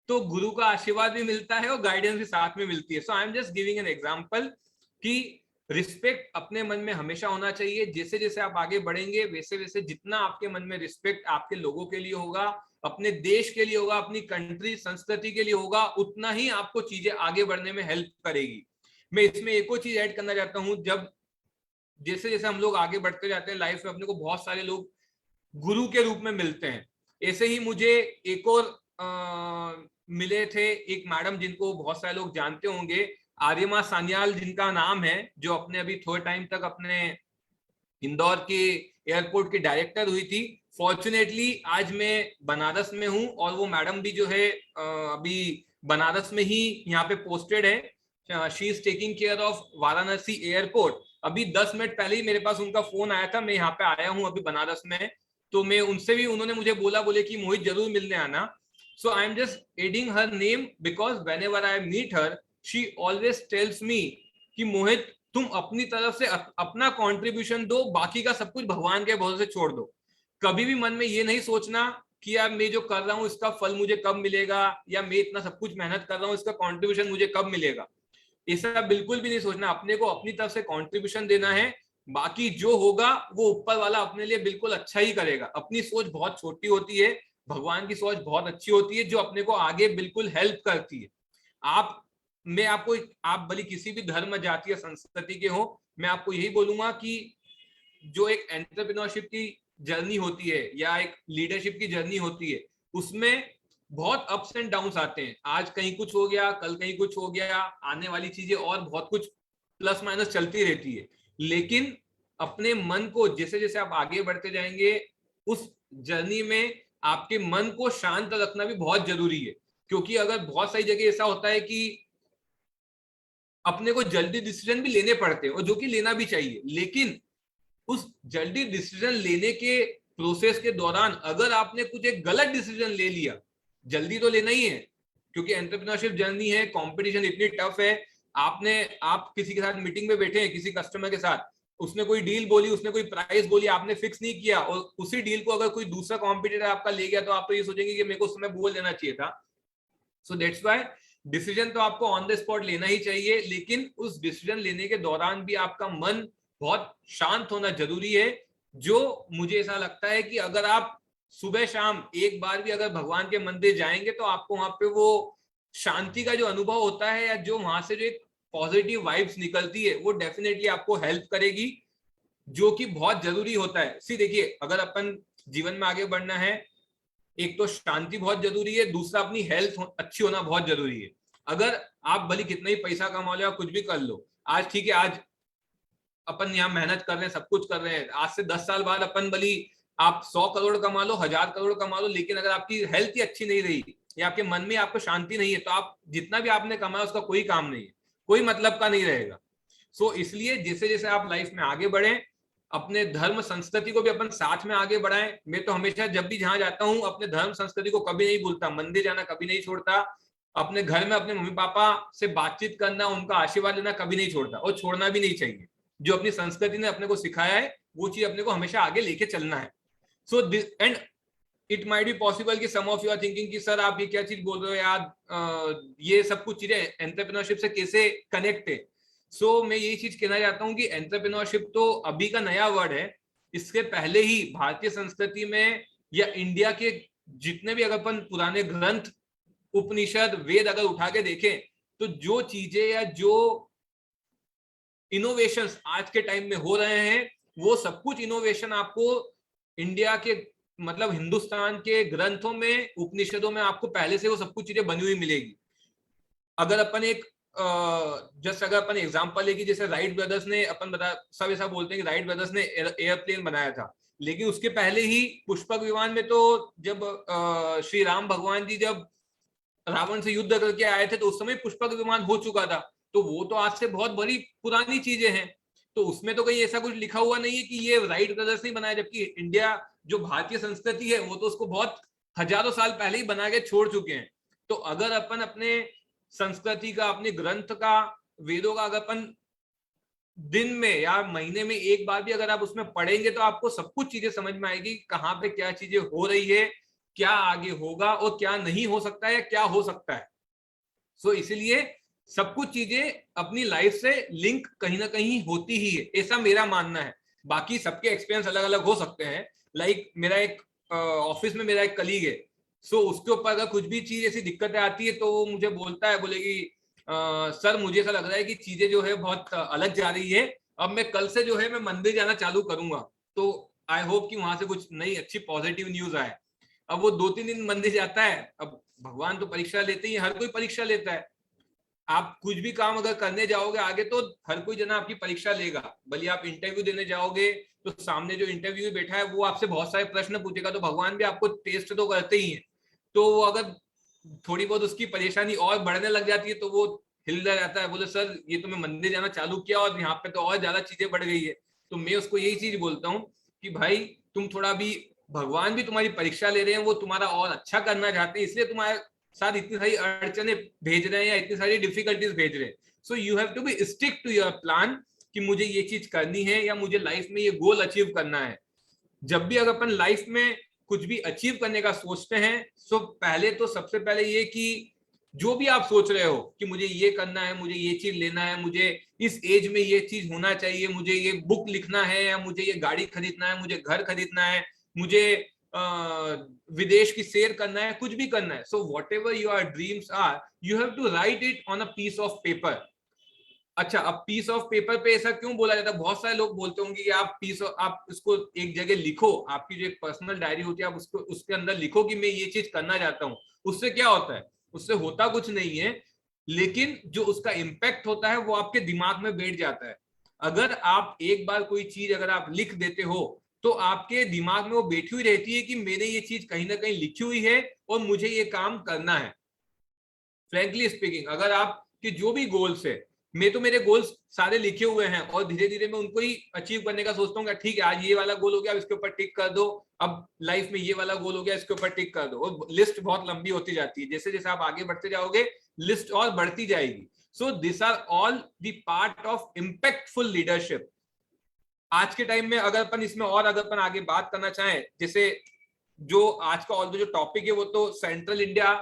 तो गुरु का आशीर्वाद भी मिलता है और गाइडेंस भी साथ में मिलती है। So I am just giving an example कि रिस्पेक्ट अपने मन में हमेशा होना चाहिए। जैसे जैसे आप आगे बढ़ेंगे वैसे वैसे जितना आपके मन में रिस्पेक्ट आपके लोगों के लिए होगा, अपने देश के लिए होगा, अपनी कंट्री संस्कृति के लिए होगा, उतना ही आपको चीजें आगे बढ़ने में हेल्प करेगी। मैं इसमें एक और चीज ऐड करना चाहता हूं, जब जैसे जैसे हम लोग आगे बढ़ते जाते हैं लाइफ में, अपने को बहुत सारे लोग गुरु के रूप में मिलते हैं। ऐसे ही मुझे एक और मिले थे, एक मैडम जिनको बहुत सारे लोग जानते होंगे, आर्यमा सान्याल जिनका नाम है, जो अपने अभी थोड़े टाइम तक अपने इंदौर के एयरपोर्ट की डायरेक्टर हुई थी। फॉर्चुनेटली आज मैं बनारस में हूं और वो मैडम भी जो है अभी बनारस में ही यहाँ पे पोस्टेड है। She is taking care of Varanasi airport. अभी 10 मिनट पहले ही मेरे पास उनका फोन आया था, मैं यहाँ पे आया हूँ अभी बनारस में, तो मैं उनसे भी, उन्होंने मुझे बोले कि मोहित जरूर मिलने आना। So I am just adding her name because whenever I meet her she always tells me कि मोहित तुम अपनी तरफ से अपना कंट्रीब्यूशन दो, बाकी का सब कुछ भगवान के भरोसे छोड़ दो। कभी भी मन में ये नहीं सोचना कि यार मैं जो कर रहा हूँ इसका फल मुझे कब मिलेगा, या मैं इतना सब कुछ मेहनत कर रहा हूँ इसका कंट्रीब्यूशन मुझे कब मिलेगा। ऐसा बिल्कुल भी नहीं सोचना। अपने को अपनी तरफ से कंट्रीब्यूशन देना है, बाकी जो होगा वो ऊपर वाला अपने लिए बिल्कुल अच्छा ही करेगा। अपनी सोच बहुत छोटी होती है, भगवान की सोच बहुत अच्छी होती है, जो अपने को आगे बिल्कुल हेल्प करती है। मैं आपको, आप भले किसी भी धर्म, जाति या संस्कृति के हो, मैं आपको यही बोलूंगा कि जो एक एंटरप्रेन्योरशिप की जर्नी होती है या एक लीडरशिप की जर्नी होती है, उसमें बहुत अप्स एंड डाउन्स आते हैं। आज कहीं कुछ हो गया, कल कहीं कुछ हो गया, आने वाली चीजें और बहुत कुछ प्लस माइनस चलती रहती है। लेकिन अपने मन को जैसे जैसे आप आगे बढ़ते जाएंगे, उस जर्नी में आपके मन को शांत रखना भी बहुत जरूरी है। क्योंकि अगर बहुत सारी जगह ऐसा होता है कि अपने को जल्दी डिसीजन भी लेने पड़ते हैं, और जो कि लेना भी चाहिए, लेकिन उस जल्दी डिसीजन लेने के प्रोसेस के दौरान अगर आपने कुछ एक गलत डिसीजन ले लिया, जल्दी तो लेना ही है क्योंकि एंटरप्रेन्योरशिप जर्नी है, कंपटीशन इतनी टफ है। आप किसी के साथ मीटिंग में बैठे हैं, किसी कस्टमर के साथ, उसने कोई डील बोली, उसने कोई प्राइस बोली, आपने फिक्स नहीं किया, और उसी डील को अगर कोई दूसरा कॉम्पिटिटर आपका ले गया, तो आप तो ये सोचेंगे कि मेरे को उस समय बोल देना चाहिए था। सो दैट्स व्हाई डिसीजन तो आपको ऑन द स्पॉट लेना ही चाहिए, लेकिन उस डिसीजन लेने के दौरान भी आपका मन बहुत शांत होना जरूरी है। जो मुझे ऐसा लगता है कि अगर आप सुबह शाम एक बार भी अगर भगवान के मंदिर जाएंगे, तो आपको वहां पे वो शांति का जो अनुभव होता है, या जो वहां से जो एक पॉजिटिव वाइब्स निकलती है, वो डेफिनेटली आपको हेल्प करेगी, जो कि बहुत जरूरी होता है। देखिए, अगर अपन जीवन में आगे बढ़ना है, एक तो शांति बहुत जरूरी है, दूसरा अपनी हेल्थ अच्छी होना बहुत जरूरी है। अगर आप भले कितना ही पैसा कमा लो या कुछ भी कर लो, आज ठीक है, आज अपन यहाँ मेहनत कर रहे हैं, सब कुछ कर रहे हैं, आज से 10 साल बाद अपन भली आप 100 करोड़ कमा लो, 1000 करोड़ कमा लो, लेकिन अगर आपकी हेल्थ ही अच्छी नहीं रही या आपके मन में आपको शांति नहीं है, तो आप जितना भी आपने कमाया उसका कोई काम नहीं है, कोई मतलब का नहीं रहेगा। सो इसलिए जैसे जैसे आप लाइफ में आगे बढ़े, अपने धर्म संस्कृति को भी अपन साथ में आगे बढ़ाएं। मैं तो हमेशा जब भी जहां जाता हूं, अपने धर्म संस्कृति को कभी नहीं भूलता, मंदिर जाना कभी नहीं छोड़ता, अपने घर में अपने मम्मी पापा से बातचीत करना, उनका आशीर्वाद लेना कभी नहीं छोड़ता, और छोड़ना भी नहीं चाहिए। जो अपनी संस्कृति ने अपने को सिखाया है, वो चीज अपने को हमेशा आगे लेके चलना है। So this and it might be possible कि सम ऑफ यू आर थिंकिंग कि सर आप ये क्या चीज बोल रहे हो यार, ये सब कुछ चीजें एंटरप्रेन्योरशिप से कैसे कनेक्ट है। सो मैं यही चीज कहना चाहता हूँ कि एंटरप्रेन्योरशिप तो अभी का नया वर्ड है। इसके पहले ही भारतीय संस्कृति में या इंडिया के जितने भी अगर अपन पुराने ग्रंथ, उपनिषद, वेद अगर उठा के देखें, तो जो चीजें या जो इनोवेशंस आज के टाइम में हो रहे हैं, वो सब कुछ इनोवेशन आपको इंडिया के मतलब हिंदुस्तान के ग्रंथों में, उपनिषदों में आपको पहले से वो सब कुछ चीजें बनी हुई मिलेगी। अगर अपन एक जस्ट अगर अपन एग्जांपल लेगी, जैसे राइट ब्रदर्स ने, अपन बता सब ऐसा बोलते हैं कि राइट ब्रदर्स ने एयरप्लेन बनाया था, लेकिन उसके पहले ही पुष्पक विमान में तो जब श्री राम भगवान जी जब रावण से युद्ध करके आए थे, तो उस समय पुष्पक विमान हो चुका था। तो वो तो आज से बहुत बड़ी पुरानी चीजें हैं, तो उसमें तो कहीं ऐसा कुछ लिखा हुआ नहीं है कि ये राइट ब्रदर्स नहीं बनाया, जबकि इंडिया जो भारतीय संस्कृति है, वो तो उसको बहुत हजारों साल पहले ही बना के छोड़ चुके हैं। तो अगर अपन अपने संस्कृति का, अपने ग्रंथ का, वेदों का अगर अपन दिन में या महीने में एक बार भी अगर आप उसमें पढ़ेंगे, तो आपको सब कुछ चीजें समझ में आएगी, कहाँ पे क्या चीजें हो रही है, क्या आगे होगा और क्या नहीं हो सकता है, क्या हो सकता है। सो इसीलिए सब कुछ चीजें अपनी लाइफ से लिंक कहीं ना कहीं होती ही है, ऐसा मेरा मानना है। बाकी सबके एक्सपीरियंस अलग अलग हो सकते हैं। लाइक मेरा एक ऑफिस में मेरा एक कलीग है, सो उसके ऊपर अगर कुछ भी चीज ऐसी दिक्कतें आती है, तो वो मुझे बोलता है, बोलेगी सर मुझे ऐसा लग रहा है कि चीजें जो है बहुत अलग जा रही है, अब मैं कल से जो है मैं मंदिर जाना चालू करूंगा, तो आई होप कि वहां से कुछ नई अच्छी पॉजिटिव न्यूज आए। अब वो 2-3 दिन मंदिर जाता है। अब भगवान तो परीक्षा लेते ही, हर कोई परीक्षा लेता है। आप कुछ भी काम अगर करने जाओगे आगे, तो हर कोई जना आपकी परीक्षा लेगा। भले आप इंटरव्यू देने जाओगे, तो सामने जो इंटरव्यू बैठा है वो आपसे बहुत सारे प्रश्न पूछेगा, तो भगवान भी आपको टेस्ट तो करते ही है। तो वो अगर थोड़ी बहुत उसकी परेशानी और बढ़ने लग जाती है, तो वो हिल जाता है, बोले सर ये तो मैं मंदिर जाना चालू किया और यहाँ पे तो और ज्यादा चीजें बढ़ गई है। तो मैं उसको यही चीज बोलता हूँ कि भाई तुम थोड़ा भी, भगवान भी तुम्हारी परीक्षा ले रहे हैं, वो तुम्हारा और अच्छा करना चाहते हैं, इसलिए साथ इतनी सारी अड़चने भेज रहे हैं या इतनी सारी डिफिकल्टीज भेज रहे हैं. So you have to be stick to your plan कि मुझे ये चीज करनी है या मुझे लाइफ में ये गोल अचीव करना है. जब भी अगर अपन लाइफ में कुछ भी अचीव करने का सोचते हैं, तो पहले तो सबसे पहले ये कि जो भी आप सोच रहे हो कि मुझे ये करना है, मुझे ये चीज लेना है, मुझे इस एज में ये चीज होना चाहिए, मुझे ये बुक लिखना है, या मुझे ये गाड़ी खरीदना है, मुझे घर खरीदना है, मुझे विदेश की सैर करना है, कुछ भी करना है. So whatever your dreams are, you have to write it on a piece of paper. अच्छा, अब पीस ऑफ पेपर पे ऐसा क्यों बोला जाता है? बहुत सारे लोग बोलते होंगे कि आप इसको एक जगह लिखो, आपकी जो एक पर्सनल डायरी होती है, आप उसको उसके अंदर लिखो कि मैं ये चीज करना चाहता हूँ. उससे क्या होता है? उससे होता कुछ नहीं है, लेकिन जो उसका इम्पैक्ट होता है वो आपके दिमाग में बैठ जाता है. अगर आप एक बार कोई चीज अगर आप लिख देते हो, तो आपके दिमाग में वो बैठी हुई रहती है कि मैंने ये चीज कहीं ना कहीं लिखी हुई है और मुझे ये काम करना है. फ्रेंकली स्पीकिंग, अगर आपके जो भी गोल्स है, मैं तो मेरे गोल्स सारे लिखे हुए हैं और धीरे धीरे मैं उनको ही अचीव करने का सोचता हूँ. ठीक है, आज ये वाला गोल हो गया, अब इसके ऊपर टिक कर दो. अब लाइफ में ये वाला गोल हो गया, इसके ऊपर टिक कर दो. और लिस्ट बहुत लंबी होती जाती है. जैसे जैसे आप आगे बढ़ते जाओगे, लिस्ट और बढ़ती जाएगी. So this are all the part of impactful leadership. आज के टाइम में अगर अपन इसमें और अगर अपन आगे बात करना चाहें, जैसे जो आज का जो टॉपिक है वो तो सेंट्रल इंडिया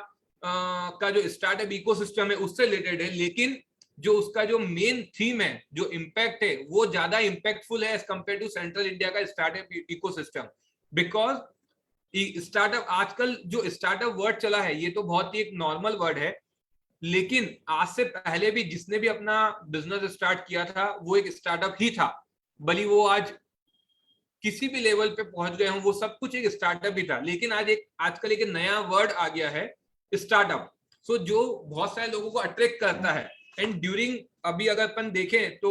का जो स्टार्टअप इकोसिस्टम है उससे रिलेटेड है, लेकिन जो उसका जो मेन थीम है, जो इम्पैक्ट है, वो ज्यादा इम्पैक्टफुल है as compare to central India का स्टार्टअप इकोसिस्टम. बिकॉज स्टार्टअप, आजकल जो स्टार्टअप वर्ड चला है ये तो बहुत ही एक नॉर्मल वर्ड है, लेकिन आज से पहले भी जिसने भी अपना बिजनेस स्टार्ट किया था वो एक स्टार्टअप ही था. भले वो आज किसी भी लेवल पे पहुंच गए हों, वो सब कुछ एक स्टार्टअप ही था. लेकिन आजकल एक नया वर्ड आ गया है, स्टार्टअप. सो जो बहुत सारे लोगों को अट्रैक्ट करता है. एंड ड्यूरिंग अभी अगर अपन देखें तो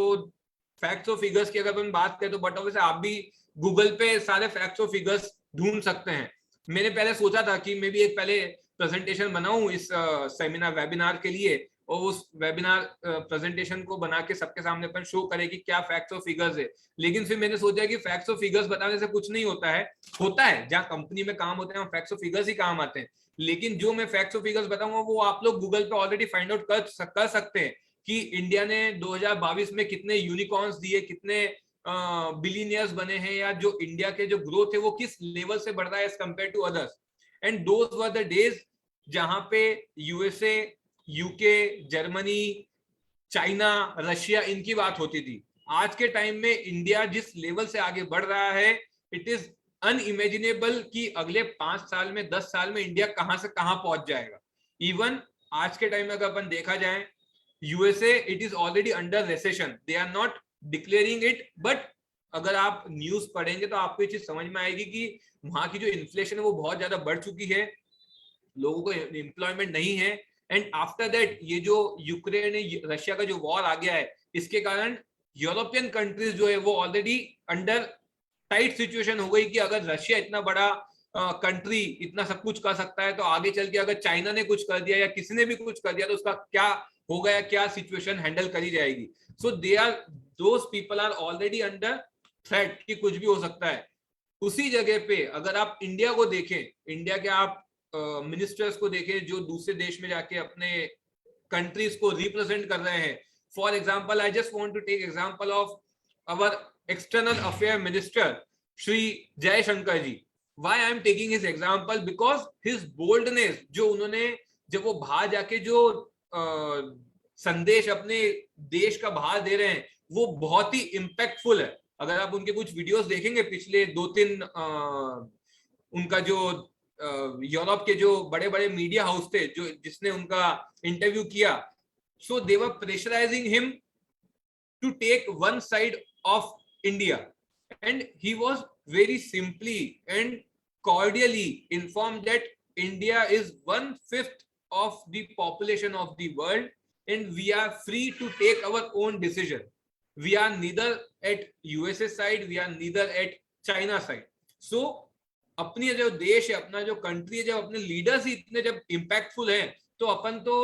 फैक्ट्स और फिगर्स की अगर अपन बात करें तो बट ऑब्वियसली आप भी गूगल पे सारे फैक्ट्स और फिगर्स ढूंढ सकते हैं. मैंने पहले सोचा था कि मैं भी एक पहले प्रेजेंटेशन बनाऊं इस सेमिनार वेबिनार के लिए, और उस वेबिनार प्रेजेंटेशन को बना के सबके सामने अपन शो करें कि क्या फैक्ट्स और फिगर्स है. लेकिन फिर मैंने सोचा कि फैक्ट्स और फिगर्स बताने से कुछ नहीं होता है. जहाँ कंपनी में काम होते हैं वहाँ फैक्ट्स और फिगर्स ही काम आते हैं. लेकिन जो मैं फैक्ट्स और फिगर्स बताऊंगा वो आप लोग गूगल पे ऑलरेडी फाइंड आउट कर सकते हैं कि इंडिया ने 2022 में कितने यूनिकॉर्न्स दिए, कितने बिलियनियर्स बने हैं, या जो इंडिया के जो ग्रोथ है वो किस लेवल से बढ़ रहा है as compare to others. And those were the days जहां पे USA, UK, Germany, China, Russia, इनकी बात होती थी. आज के टाइम में इंडिया जिस लेवल से आगे बढ़ रहा है, इट इज अनइमेजिनेबल कि अगले 5 साल में, 10 साल में इंडिया कहां से कहां पहुंच जाएगा. इवन आज के टाइम में अगर अपन देखा जाए, USA, it is already under recession. They are not declaring it, but अगर आप न्यूज पढ़ेंगे तो आपको ये चीज समझ में आएगी कि वहां की जो इन्फ्लेशन है वो बहुत ज्यादा बढ़ चुकी है, लोगों को एम्प्लॉयमेंट नहीं है. एंड आफ्टर दैट ये जो यूक्रेन रशिया का जो वॉर आ गया है, इसके कारण यूरोपियन कंट्रीज जो है वो ऑलरेडी अंडर टाइट सिचुएशन हो गई कि अगर रशिया इतना बड़ा कंट्री इतना सब कुछ कर सकता है, तो आगे चल के अगर चाइना ने कुछ कर दिया या किसी ने भी कुछ कर दिया तो उसका क्या हो गया, क्या सिचुएशन हैंडल करी जाएगी. So they are, those people are already under threat कि कुछ भी हो सकता है. उसी जगह पे अगर आप इंडिया को देखें, इंडिया के आप मिनिस्टर्स को देखें जो दूसरे देश में जाके अपने कंट्रीज को रिप्रेजेंट कर रहे हैं. For example, I just want to take example of our external affair minister Shri Jaishankar ji. Why I am taking his example? Because his boldness, जो उन्होंने जब वो बाहर जाके जो संदेश अपने देश का बाहर दे रहे हैं वो बहुत ही इम्पैक्टफुल है. अगर आप उनके कुछ वीडियोस देखेंगे पिछले 2-3 उनका जो यूरोप के जो बड़े बड़े मीडिया हाउस थे जो जिसने उनका इंटरव्यू किया, so they were pressurising him to take one side of India, and he was very simply and cordially informed that India is 1/5 of the population of the world and we are free to take our own decision. We are neither at USA side, we are neither at China side. So अपनी जो देश है, अपना जो country है, जब अपने leaders ही इतने जब इम्पैक्टफुल हैं, तो अपन तो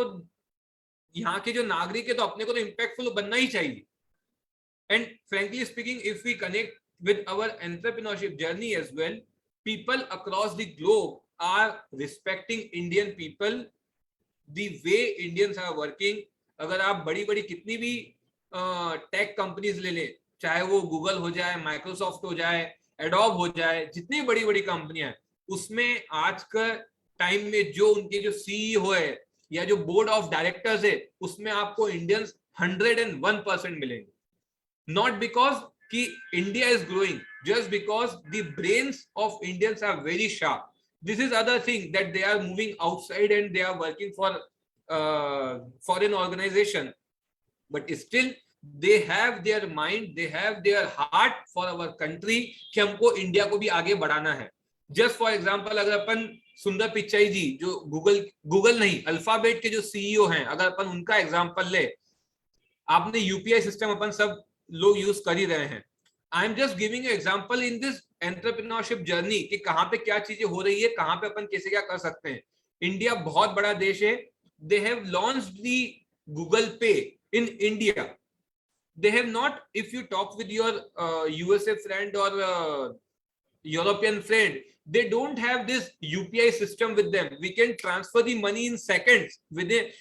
यहाँ के जो नागरिक है तो अपने को तो इम्पैक्टफुल बनना ही चाहिए. And frankly speaking, if we connect with our entrepreneurship journey as well, people across the globe are respecting Indian people the way Indians are working, अगर आप बड़ी बड़ी कितनी भी टेक कंपनीज ले लें, चाहे वो गूगल हो जाए, माइक्रोसॉफ्ट हो जाए, एडोब हो जाए, जितनी बड़ी बड़ी कंपनियां हैं, उसमें आज का टाइम में जो उनके जो सीईओ है या जो बोर्ड ऑफ डायरेक्टर्स है, उसमें आपको इंडियंस 101% मिलेंगे. Not because कि India is growing, just because the brains of Indians are very sharp. This is other thing that they are moving outside and they are working for foreign organization, but still they have their mind, they have their heart for our country कि हमको India को भी आगे बढ़ाना है. Just for example, अगर अपन सुंदर पिचाई जी जो गूगल नहीं अल्फाबेट के जो सीईओ हैं, अगर अपन उनका एग्जांपल ले, आपने यूपीआई सिस्टम अपन सब लोग यूज कर ही रहे हैं. I am just giving example in this entrepreneurship journey कि कहां पे क्या चीजें हो रही है, कहां पे अपन कैसे क्या कर सकते हैं. इंडिया बहुत बड़ा देश है. They have launched the Google Pay in India. They have not, if you talk with your USA friend और European friend, they don't have this UPI system with them. We can transfer the money in seconds within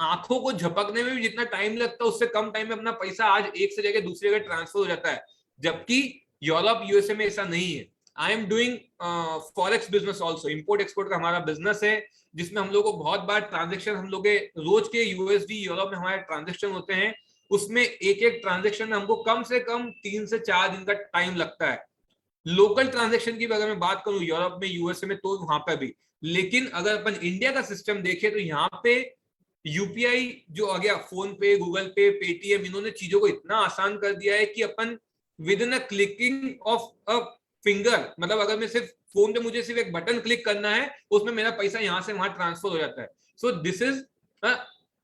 आंखों को झपकने में भी जितना time लगता है उससे कम time में अपना पैसा आज एक से जगह दूसरी जगह ट्रांसफर हो जाता है, जबकि यूरोप यूएसए में ऐसा नहीं है. I am doing forex business also, import export का हमारा बिजनेस है, जिसमें हम लोग को बहुत बार ट्रांजेक्शन, हम लोग के रोज के यूएसडी यूरोप में हमारे ट्रांजेक्शन होते हैं, उसमें एक एक ट्रांजेक्शन में हमको कम से कम 3 से 4 दिन का टाइम लगता है. लोकल ट्रांजेक्शन की अगर मैं बात करूं यूरोप में, यूएसए में, तो वहां पर भी. लेकिन अगर अपन इंडिया का सिस्टम देखें तो यहाँ पे यूपीआई जो आ गया, फोन पे, गूगल पे, पेटीएम, इन्होंने चीजों को इतना आसान कर दिया है कि अपन with in a clicking of a finger, मतलब अगर मैं सिर्फ फोन पे मुझे सिर्फ एक बटन क्लिक करना है, उसमें मेरा पैसा यहाँ से वहां ट्रांसफर हो जाता है. So this is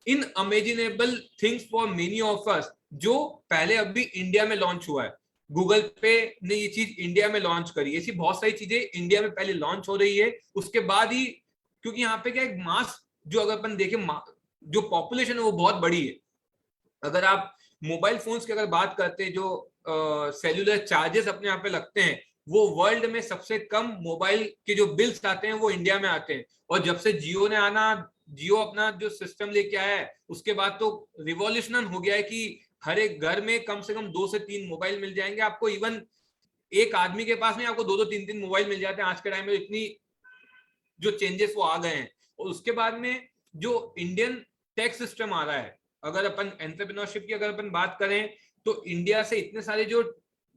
unimaginable things for many of us, जो पहले अभी इंडिया में लॉन्च हुआ है. गूगल पे ने ये चीज इंडिया में लॉन्च करी. ऐसी बहुत सारी चीजें इंडिया में पहले लॉन्च हो रही है, उसके बाद ही, क्योंकि यहाँ पे क्या एक मास, जो अगर अपन देखें जो पॉपुलेशन है वो बहुत बड़ी है. अगर आप मोबाइल फोन्स की अगर बात करते हैं, जो सेल्यूलर चार्जेस अपने यहाँ पे लगते हैं, वो वर्ल्ड में सबसे कम मोबाइल के जो बिल्स आते हैं वो इंडिया में आते हैं. और जब से जियो अपना जो सिस्टम लेके आया है, उसके बाद तो रिवॉल्यूशन हो गया है कि हर एक घर में कम से कम 2 से 3 मोबाइल मिल जाएंगे आपको. इवन एक आदमी के पास में आपको 2-2, 3-3 मोबाइल मिल जाते हैं आज के टाइम में. इतनी जो चेंजेस वो आ गए हैं. और उसके बाद में जो इंडियन टैक्स सिस्टम आ रहा है, अगर अपन एंटरप्रेन्योरशिप की अगर अपन बात करें, तो इंडिया से इतने सारे जो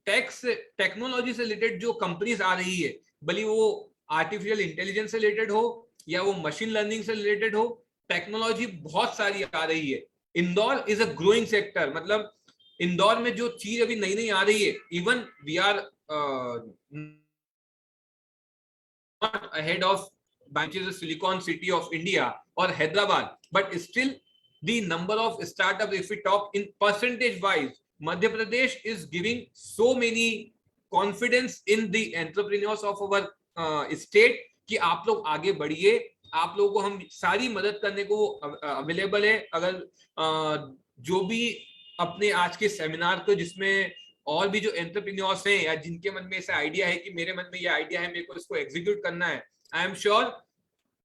टैक्स टेक्नोलॉजी से रिलेटेड जो कंपनीज आ रही है, भले वो आर्टिफिशियल इंटेलिजेंस से रिलेटेड हो या वो मशीन लर्निंग से रिलेटेड हो, टेक्नोलॉजी बहुत सारी आ रही है. Indore is a growing sector. मतलब इंदौर में जो चीज अभी नई नई आ रही है, even we are not ahead of Silicon City of India और Hyderabad, but still the number of startups, if we talk in percentage wise, Madhya Pradesh is giving so many confidence in the entrepreneurs of our state कि आप लोग आगे बढ़िए, आप लोगों को हम सारी मदद करने को अवेलेबल है. अगर जो भी अपने आज के सेमिनार को, जिसमें और भी जो एंटरप्रेन्योर्स हैं या जिनके मन में ऐसा आइडिया है कि मेरे मन में ये आइडिया है, मेरे को इसको एग्जीक्यूट करना है, I am sure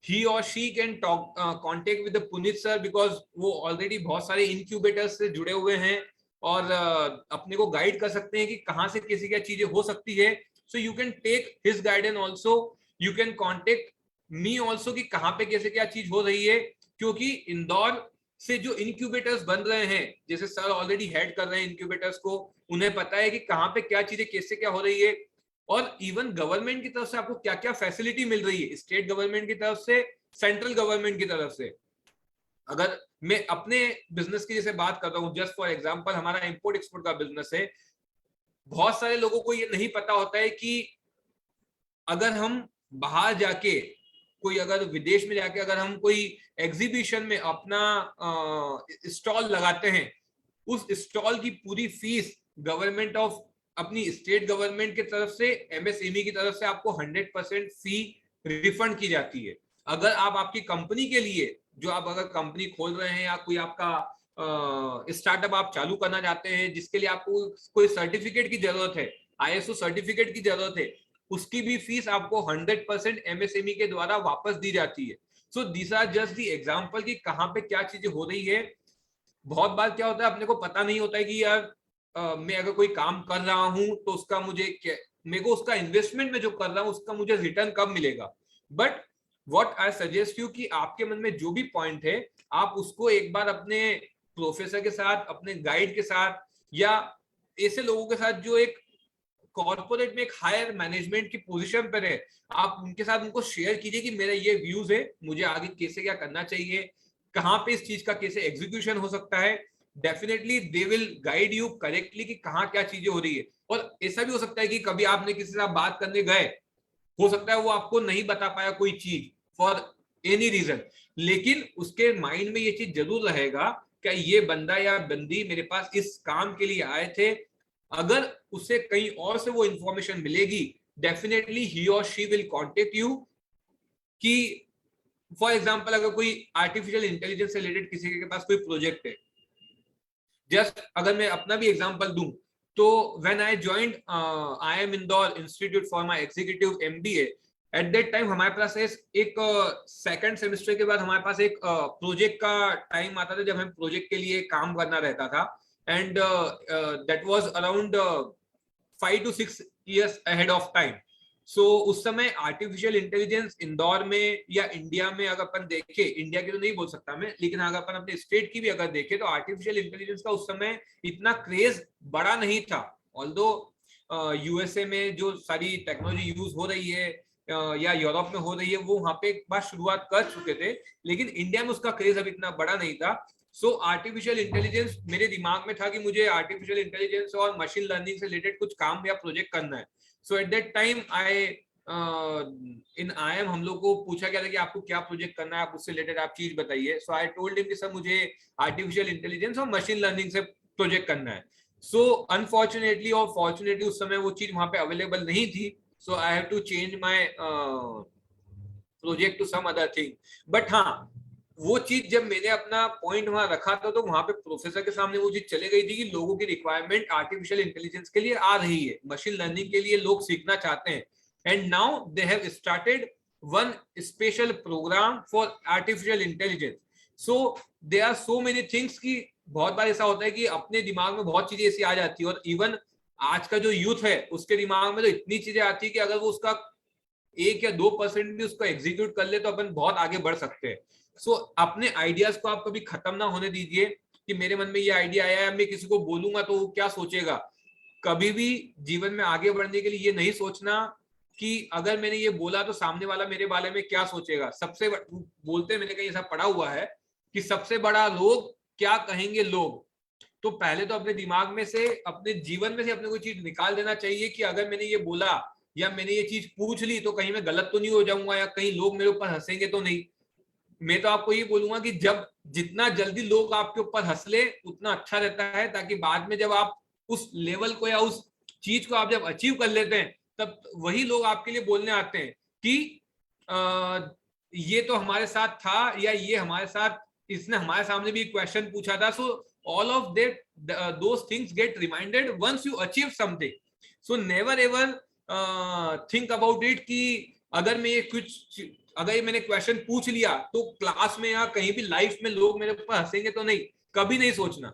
he or she can talk contact with the Punit sir, because वो already बहुत सारे incubators से जुड़े हुए हैं और अपने को गाइड कर सकते हैं कि कहाँ से कैसी क्या चीजें हो सकती है. so you can take his guidance also, you can contact me also कि कहाँ पे कैसे क्या चीज हो रही है. क्योंकि इंदौर से जो incubators बन रहे हैं, जैसे सर ऑलरेडी हेड कर रहे हैं incubators को, उन्हें पता है कि कहाँ पे क्या चीजें कैसे क्या हो रही है. और इवन गवर्नमेंट की तरफ से आपको क्या क्या फैसिलिटी मिल रही है, स्टेट गवर्नमेंट की तरफ से, सेंट्रल गवर्नमेंट की तरफ से. अगर मैं अपने बिजनेस की जैसे बात करता हूँ, जस्ट फॉर एग्जांपल, हमारा इंपोर्ट एक्सपोर्ट का बिजनेस है. बहुत सारे लोगों को ये नहीं पता होता है कि अगर हम बाहर जाके कोई, अगर विदेश में जाके अगर हम कोई एग्जीबिशन में अपना स्टॉल लगाते हैं, उस स्टॉल की पूरी फीस गवर्नमेंट ऑफ अपनी स्टेट गवर्नमेंट की तरफ से, एमएसएमई की तरफ से आपको 100% फी रिफंड की जाती है. अगर आप आपकी कंपनी के लिए, जो आप अगर कंपनी खोल रहे हैं या कोई आपका स्टार्टअप आप चालू करना चाहते हैं, जिसके लिए आपको कोई सर्टिफिकेट की जरूरत है, आईएसओ सर्टिफिकेट की जरूरत है, उसकी भी फीस आपको 100% एमएसएमई के द्वारा वापस दी जाती है. So this are just the example कि कहाँ पे क्या चीजें हो रही है। बहुत बार क्या होता है अपने को पता नहीं होता है कि यार मैं अगर कोई काम कर रहा हूं तो उसका मेरे को उसका इन्वेस्टमेंट में जो कर रहा हूं उसका मुझे रिटर्न कब मिलेगा। But what I suggest you कि आपके मन में जो भी पॉइंट है आप उसको एक बार अपने प्रोफेसर के साथ, अपने गाइड के साथ, या ऐसे लोगों के साथ जो एक कॉर्पोरेट में एक हायर मैनेजमेंट की पोजीशन पर है, आप उनके साथ उनको शेयर कीजिए कि मेरा ये व्यूज है, मुझे आगे कैसे क्या करना चाहिए, कहाँ पे इस चीज का कैसे एग्जीक्यूशन हो सकता है। Definitely they will guide you correctly कि कहाँ क्या चीजें हो रही है। और ऐसा भी हो सकता है कि कभी आपने किसी से बात करने गए, हो सकता है वो आपको नहीं बता पाया कोई चीज फॉर एनी रीजन, लेकिन उसके माइंड में ये चीज जरूर रहेगा क्या ये बंदा या बंदी मेरे पास इस काम के लिए आए थे, अगर उसे कहीं और से वो इंफॉर्मेशन मिलेगी डेफिनेटली ही और शी विल कॉन्टेक्ट यू। कि फॉर एग्जाम्पल अगर कोई आर्टिफिशियल इंटेलिजेंस से रिलेटेड किसी के पास कोई प्रोजेक्ट है, जस्ट अगर मैं अपना भी एग्जांपल दूं तो when I joined IIM Indore institute for my executive MBA, eight that time हमारे पास एक सेकंड सेमेस्टर के बाद हमारे पास एक प्रोजेक्ट का टाइम आता था जब हमें प्रोजेक्ट के लिए काम करना रहता था, and that was around 5 to 6 years ahead of time. सो उस समय आर्टिफिशियल इंटेलिजेंस इंदौर में या इंडिया में अगर अपन देखे, इंडिया की तो नहीं बोल सकता मैं, लेकिन अगर अपन अपने स्टेट की भी अगर देखे तो आर्टिफिशियल इंटेलिजेंस का उस समय इतना क्रेज बड़ा नहीं था। ऑल्दो USA में जो सारी टेक्नोलॉजी यूज हो रही है या यूरोप में हो रही है वो वहां पे एक बार शुरुआत कर चुके थे, लेकिन इंडिया में उसका क्रेज अभी इतना बड़ा नहीं था। सो आर्टिफिशियल इंटेलिजेंस मेरे दिमाग में था कि मुझे आर्टिफिशियल इंटेलिजेंस और मशीन लर्निंग से रिलेटेड कुछ काम या प्रोजेक्ट करना है। So at that time in IIM हम लोग को पूछा गया था कि आपको क्या प्रोजेक्ट करना है, आप उससे रिलेटेड आप चीज बताइए। सो आई टोल्ड हिम कि सर मुझे आर्टिफिशियल इंटेलिजेंस और मशीन लर्निंग से प्रोजेक्ट करना है। सो अनफॉर्चुनेटली और फॉर्चुनेटली उस समय वो चीज वहां पे अवेलेबल नहीं थी, so I have to change my project to some other thing. But हाँ, वो चीज जब मैंने अपना पॉइंट वहां रखा था तो वहां पे प्रोफेसर के सामने वो चीज चली गई थी कि लोगों की रिक्वायरमेंट आर्टिफिशियल इंटेलिजेंस के लिए आ रही है, मशीन लर्निंग के लिए लोग सीखना चाहते हैं, and now they have started one special program for artificial intelligence. So there are so many things कि बहुत बार ऐसा होता है कि अपने दिमाग में बहुत चीजें ऐसी आ जाती है, और इवन आज का जो यूथ है उसके दिमाग में तो इतनी चीजें आती है कि अगर वो उसका 1 या 2% भी उसको एग्जीक्यूट कर ले तो अपन बहुत आगे बढ़ सकते हैं। सो अपने आइडियाज को आप कभी खत्म ना होने दीजिए कि मेरे मन में ये आइडिया आया है, मैं किसी को बोलूंगा तो वो क्या सोचेगा। कभी भी जीवन में आगे बढ़ने के लिए ये नहीं सोचना कि अगर मैंने ये बोला तो सामने वाला मेरे बारे में क्या सोचेगा। बोलते मैंने कहीं ऐसा पढ़ा हुआ है कि सबसे बड़ा रोग क्या कहेंगे लोग। तो पहले तो अपने दिमाग में से, अपने जीवन में से अपने कोई चीज निकाल देना चाहिए कि अगर मैंने ये बोला या मैंने ये चीज पूछ ली तो कहीं मैं गलत तो नहीं हो जाऊंगा या कहीं लोग मेरे ऊपर हंसेंगे तो नहीं। मैं तो आपको ये बोलूंगा कि जब जितना जल्दी लोग आपके ऊपर हंस ले उतना अच्छा रहता है, ताकि बाद में जब आप उस लेवल को या उस चीज को आप जब अचीव कर लेते हैं तब वही लोग आपके लिए बोलने आते हैं कि ये तो हमारे साथ था या ये हमारे साथ, इसने हमारे सामने भी क्वेश्चन पूछा था। So all of that those things get reminded once you achieve something. So never ever think about it कि अगर मैं ये कुछ, अगर ये मैंने क्वेश्चन पूछ लिया तो क्लास में या कहीं भी लाइफ में लोग मेरे ऊपर हंसेंगे तो नहीं, कभी नहीं सोचना।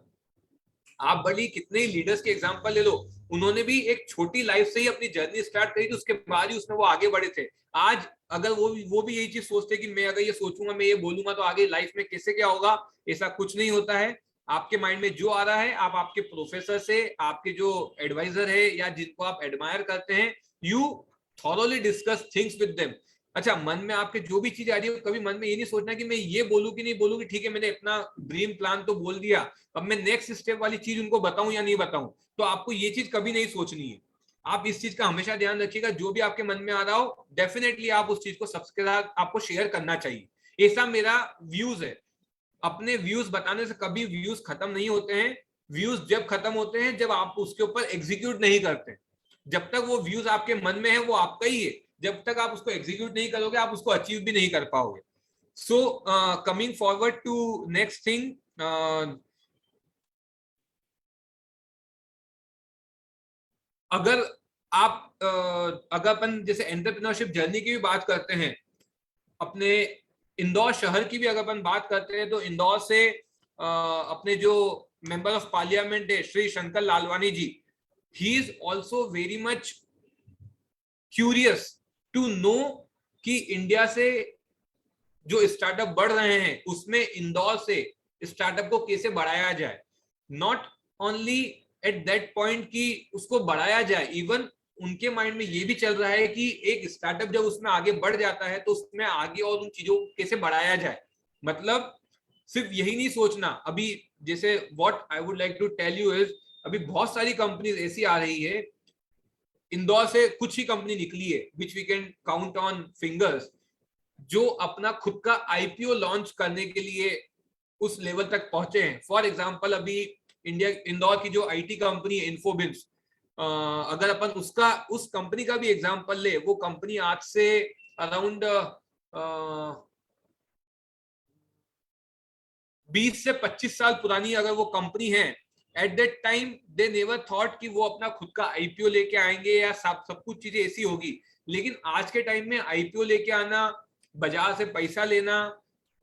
आप बड़ी कितने ही लीडर्स के एग्जांपल ले लो, उन्होंने भी एक छोटी लाइफ से ही अपनी जर्नी स्टार्ट करी थी, उसके बाद ही उसमें वो आगे बढ़े थे। आज अगर वो भी यही चीज सोचते कि मैं अगर ये सोचूंगा, मैं ये बोलूंगा तो आगे लाइफ में कैसे क्या होगा, ऐसा कुछ नहीं होता है। आपके माइंड में जो आ रहा है आप आपके प्रोफेसर से, आपके जो एडवाइजर है या जिनको आप एडमायर करते हैं, you thoroughly discuss things with them. अच्छा, मन में आपके जो भी चीज आ रही है कभी मन में ये नहीं सोचना कि मैं ये बोलूं कि नहीं बोलूं, कि ठीक है मैंने अपना ड्रीम प्लान तो बोल दिया, अब मैं नेक्स्ट स्टेप वाली चीज उनको बताऊं या नहीं बताऊं। तो आपको ये चीज कभी नहीं सोचनी है। आप इस चीज का हमेशा ध्यान रखिएगा, जो भी आपके मन में आ रहा हो डेफिनेटली आप उस चीज को सबके साथ आपको शेयर करना चाहिए। ऐसा मेरा व्यूज है। अपने व्यूज बताने से कभी व्यूज खत्म नहीं होते हैं। व्यूज जब खत्म होते हैं जब आप उसके ऊपर एग्जीक्यूट नहीं करते। जब तक वो व्यूज आपके मन में है वो आपका ही है, जब तक आप उसको एग्जीक्यूट नहीं करोगे आप उसको अचीव भी नहीं कर पाओगे। So coming forward to next thing, अगर आप अगर अपन जैसे एंटरप्रेन्योरशिप जर्नी की भी बात करते हैं, अपने इंदौर शहर की भी अगर अपन बात करते हैं तो इंदौर से अपने जो मेंबर ऑफ पार्लियामेंट है Shri Shankar Lalwani ji, he is also very much curious to know कि इंडिया से जो स्टार्टअप बढ़ रहे हैं उसमें इंदौर से स्टार्टअप को कैसे बढ़ाया जाए, not only at that point कि उसको बढ़ाया जाए, इवन उनके माइंड में ये भी चल रहा है कि एक स्टार्टअप जब उसमें आगे बढ़ जाता है तो उसमें आगे और उन चीजों को कैसे बढ़ाया जाए। मतलब सिर्फ यही नहीं सोचना, अभी जैसे what I would like to tell you is, अभी बहुत सारी कंपनीज ऐसी आ रही है, इंदौर से कुछ ही कंपनी निकली है which we can count on fingers, जो अपना खुद का आईपीओ लॉन्च करने के लिए उस लेवल तक पहुंचे हैं। फॉर एग्जांपल अभी इंदौर की जो आईटी कंपनी है इन्फोबिम्स, अगर अपन उस कंपनी का भी एग्जांपल ले, वो कंपनी आज से अराउंड 20 से 25 साल पुरानी अगर वो कंपनी है, eight that time they never thought कि वो अपना खुद का आईपीओ लेके आएंगे या सब कुछ चीजें ऐसी होगी। लेकिन आज के टाइम में आईपीओ लेके आना, बाजार से पैसा लेना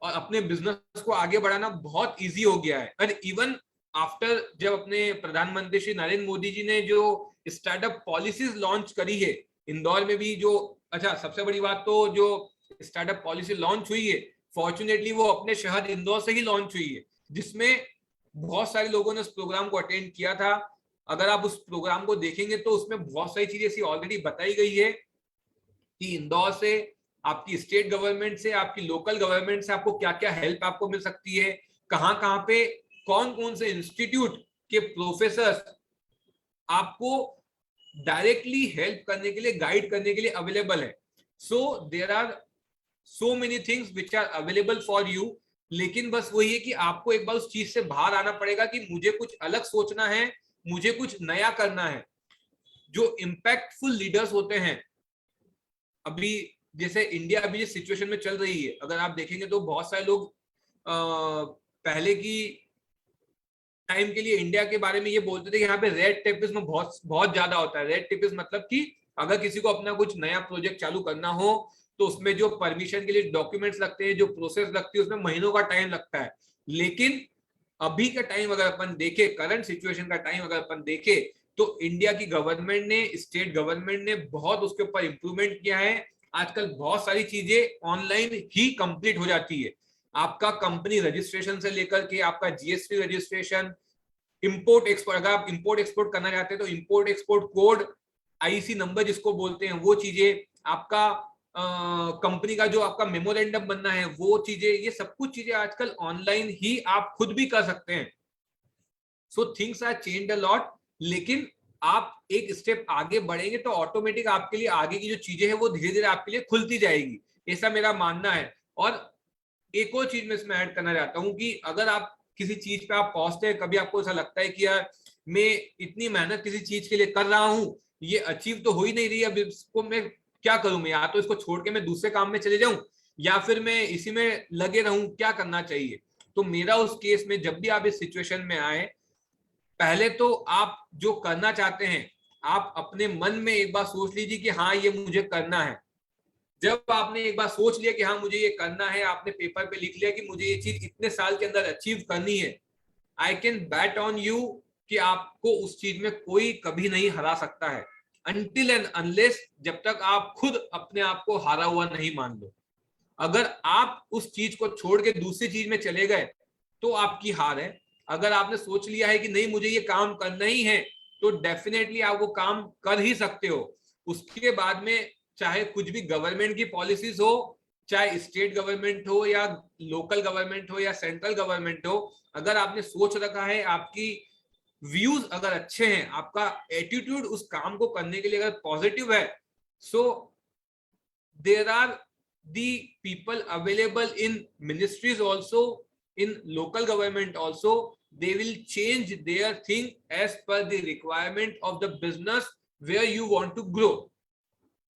और अपने बिजनेस को आगे बढ़ाना बहुत इजी हो गया है। और इवन आफ्टर जब अपने प्रधानमंत्री श्री नरेंद्र मोदी जी ने जो स्टार्टअप पॉलिसीज लॉन्च करी है इंदौर में भी, जो अच्छा सबसे बड़ी बात तो जो स्टार्टअप पॉलिसी लॉन्च हुई है, फॉर्चुनेटली वो अपने शहर इंदौर से ही लॉन्च हुई है, जिसमें बहुत सारे लोगों ने उस प्रोग्राम को अटेंड किया था। अगर आप उस प्रोग्राम को देखेंगे तो उसमें बहुत सारी चीजें ऐसी ऑलरेडी बताई गई है कि इंदौर से आपकी स्टेट गवर्नमेंट से, आपकी लोकल गवर्नमेंट से आपको क्या क्या हेल्प आपको मिल सकती है, कहाँ कहाँ पे कौन कौन से इंस्टीट्यूट के प्रोफेसर आपको डायरेक्टली हेल्प करने के लिए, गाइड करने के लिए अवेलेबल है। So there are so many things which are available for you. लेकिन बस वही है कि आपको एक बार उस चीज से बाहर आना पड़ेगा कि मुझे कुछ अलग सोचना है, मुझे कुछ नया करना है। जो इम्पैक्टफुल लीडर्स होते हैं, अभी जैसे इंडिया अभी जिस सिचुएशन में चल रही है, अगर आप देखेंगे तो बहुत सारे लोग पहले की टाइम के लिए इंडिया के बारे में ये बोलते थे कि यहाँ पे रेड टेपिज्म बहुत बहुत ज्यादा होता है। रेड टेपिज्म मतलब कि अगर किसी को अपना कुछ नया प्रोजेक्ट चालू करना हो तो उसमें जो परमिशन के लिए डॉक्यूमेंट्स लगते हैं, जो प्रोसेस लगती है, उसमें महीनों का टाइम लगता है। लेकिन अभी का टाइम अगर अपन देखे, करंट सिचुएशन का टाइम अगर अपन देखे, तो इंडिया की गवर्नमेंट ने, स्टेट गवर्नमेंट ने बहुत उसके ऊपर इंप्रूवमेंट किया है। आजकल बहुत सारी चीजें ऑनलाइन ही कंप्लीट हो जाती है। आपका कंपनी रजिस्ट्रेशन से लेकर के आपका जीएसटी रजिस्ट्रेशन, इंपोर्ट एक्सपोर्ट, अगर आप इंपोर्ट एक्सपोर्ट करना चाहते हैं तो import export code, IC number जिसको बोलते हैं, वो चीजें, आपका कंपनी का जो आपका मेमोरेंडम बनना है, वो चीजें, ये सब कुछ चीजें आजकल ऑनलाइन ही आप खुद भी कर सकते हैं। So things are changed a lot. लेकिन आप एक स्टेप आगे बढ़ेंगे तो ऑटोमेटिक आपके लिए आगे की जो चीजें हैं वो धीरे धीरे आपके लिए खुलती जाएगी, ऐसा मेरा मानना है। और एक और चीज मैं इसमें ऐड करना चाहता हूँ कि अगर आप किसी चीज पे आप पहुंचते हैं, कभी आपको ऐसा लगता है कि यार मैं इतनी मेहनत किसी चीज के लिए कर रहा हूँ, ये अचीव तो हो ही नहीं रही, अब इसको मैं क्या करूं, मैं या तो इसको छोड़ के मैं दूसरे काम में चले जाऊं या फिर मैं इसी में लगे रहूं, क्या करना चाहिए। तो मेरा उस केस में, जब भी आप इस सिचुएशन में आए, पहले तो आप जो करना चाहते हैं आप अपने मन में एक बार सोच लीजिए कि हाँ ये मुझे करना है। जब आपने एक बार सोच लिया कि हाँ मुझे ये करना है, आपने पेपर पे लिख लिया कि मुझे ये चीज इतने साल के अंदर अचीव करनी है, I can bat on you कि आपको उस चीज में कोई कभी नहीं हरा सकता है, अनटिल एंड अनलेस, जब तक आप खुद अपने आप को हारा हुआ नहीं मान लो। अगर आप उस चीज को छोड़ के दूसरी चीज में चले गए तो आपकी हार है। अगर आपने सोच लिया है कि नहीं मुझे ये काम करना ही है, तो डेफिनेटली आप वो काम कर ही सकते हो। उसके बाद में चाहे कुछ भी गवर्नमेंट की पॉलिसीज हो, चाहे स्टेट गवर्नमेंट हो या लोकल गवर्नमेंट हो या सेंट्रल गवर्नमेंट हो, अगर आपने सोच रखा है, आपकी व्यूज अगर अच्छे हैं, आपका एटीट्यूड उस काम को करने के लिए अगर पॉजिटिव है, so there are the people available in ministries also, in local government also, they will change their thing as per the requirement of the business where you want to grow.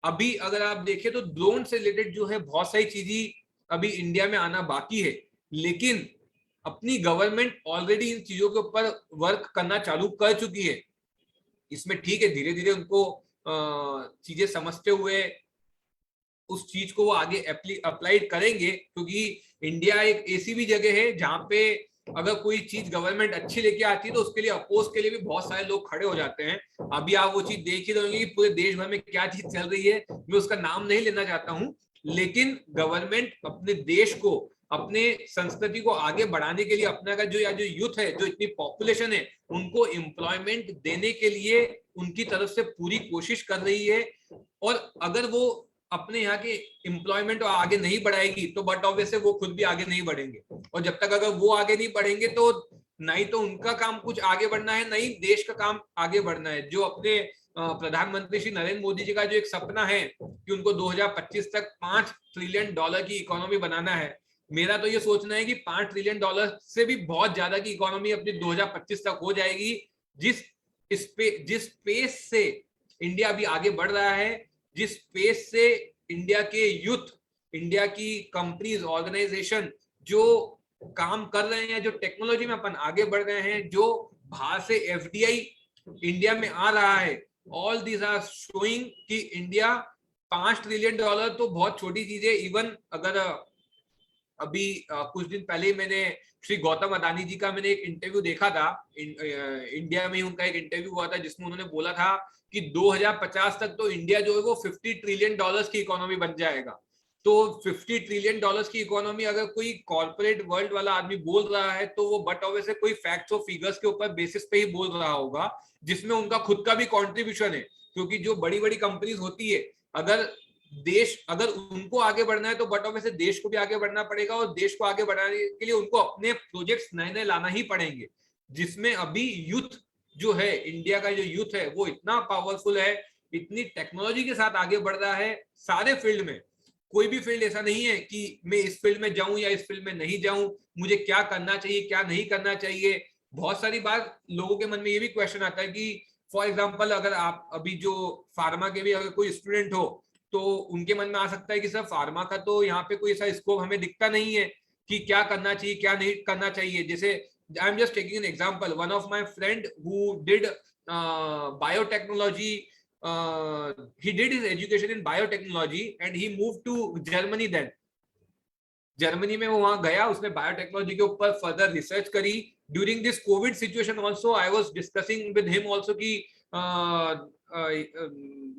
अभी अगर आप देखें तो drone से related जो है बहुत सारी चीजें अभी इंडिया में आना बाकी है, लेकिन अपनी गवर्नमेंट ऑलरेडी इन चीजों के ऊपर वर्क करना चालू कर चुकी है। इसमें ठीक है, धीरे धीरे उनको चीजें समझते हुए उस चीज को वो आगे अप्लाइड करेंगे, क्योंकि इंडिया एक ऐसी भी जगह है जहाँ पे अगर कोई चीज गवर्नमेंट अच्छी लेके आती है तो उसके लिए अपोज के लिए भी बहुत सारे लोग खड़े हो जाते हैं। अभी आप वो चीज देख ही रहे होंगे कि पूरे देश भर में क्या चीज चल रही है, मैं उसका नाम नहीं लेना चाहता हूँ, लेकिन गवर्नमेंट अपने देश को, अपने संस्कृति को आगे बढ़ाने के लिए अपना का जो यूथ है, जो इतनी पॉपुलेशन है, उनको एम्प्लॉयमेंट देने के लिए उनकी तरफ से पूरी कोशिश कर रही है। और अगर वो अपने यहाँ के एम्प्लॉयमेंट आगे नहीं बढ़ाएगी तो बट ऑब्वियसली वो खुद भी आगे नहीं बढ़ेंगे, और जब तक अगर वो आगे नहीं बढ़ेंगे तो नहीं तो उनका काम कुछ आगे बढ़ना है, नहीं देश का काम आगे बढ़ना है। जो अपने प्रधानमंत्री श्री नरेंद्र मोदी जी का जो एक सपना है कि उनको 2025 तक $5 ट्रिलियन की इकोनॉमी बनाना है, मेरा तो ये सोचना है कि $5 ट्रिलियन से भी बहुत ज्यादा की इकोनॉमी अपनी 2025 तक हो जाएगी। जिस पेस से इंडिया अभी आगे बढ़ रहा है, जिस पेस से इंडिया के यूथ, इंडिया की कंपनीज, ऑर्गेनाइजेशन जो काम कर रहे हैं, जो टेक्नोलॉजी में अपन आगे बढ़ रहे हैं, जो बाहर से एफडीआई इंडिया में आ रहा है, ऑल दीज आर शोइंग कि इंडिया $5 ट्रिलियन तो बहुत छोटी चीज है। इवन अगर अभी कुछ दिन पहले मैंने श्री गौतम अदानी जी का मैंने एक इंटरव्यू देखा था, इंडिया में उनका एक इंटरव्यू हुआ था जिसमें उन्होंने बोला था कि 2050 तक तो इंडिया जो है वो $50 ट्रिलियन की इकोनॉमी बन जाएगा। तो $50 ट्रिलियन की इकोनॉमी अगर कोई कॉर्पोरेट वर्ल्ड वाला आदमी बोल रहा है तो वो बट ऑब्वियसली कोई फैक्ट्स और फिगर्स के ऊपर बेसिस पे ही बोल रहा होगा, जिसमें उनका खुद का भी कंट्रीब्यूशन है। क्योंकि जो बड़ी बड़ी कंपनीज होती है, अगर उनको आगे बढ़ना है तो बट ऑब्वियसली देश को भी आगे बढ़ना पड़ेगा, और देश को आगे बढ़ाने के लिए उनको अपने प्रोजेक्ट्स नए नए लाना ही पड़ेंगे। जिसमें अभी यूथ जो है, इंडिया का जो यूथ है वो इतना पावरफुल है, इतनी टेक्नोलॉजी के साथ आगे बढ़ रहा है सारे फील्ड में। कोई भी फील्ड ऐसा नहीं है कि मैं इस फील्ड में जाऊं या इस फील्ड में नहीं जाऊं, मुझे क्या करना चाहिए क्या नहीं करना चाहिए। बहुत सारी बार लोगों के मन में ये भी क्वेश्चन आता है कि फॉर एग्जांपल अगर आप अभी जो फार्मा के भी अगर कोई स्टूडेंट हो तो उनके मन में आ सकता है कि सर फार्मा का तो यहाँ पे कोई ऐसा स्कोप हमें दिखता नहीं है कि क्या करना चाहिए क्या नहीं करना चाहिए। जैसे आई am just taking an example, one of my friend who did biotechnology, he did his education in biotechnology and he moved to Germany। then Germany में वो वहां गया, उसने बायोटेक्नोलॉजी के ऊपर फर्दर रिसर्च करी। During this Covid situation also I was discussing with him also कि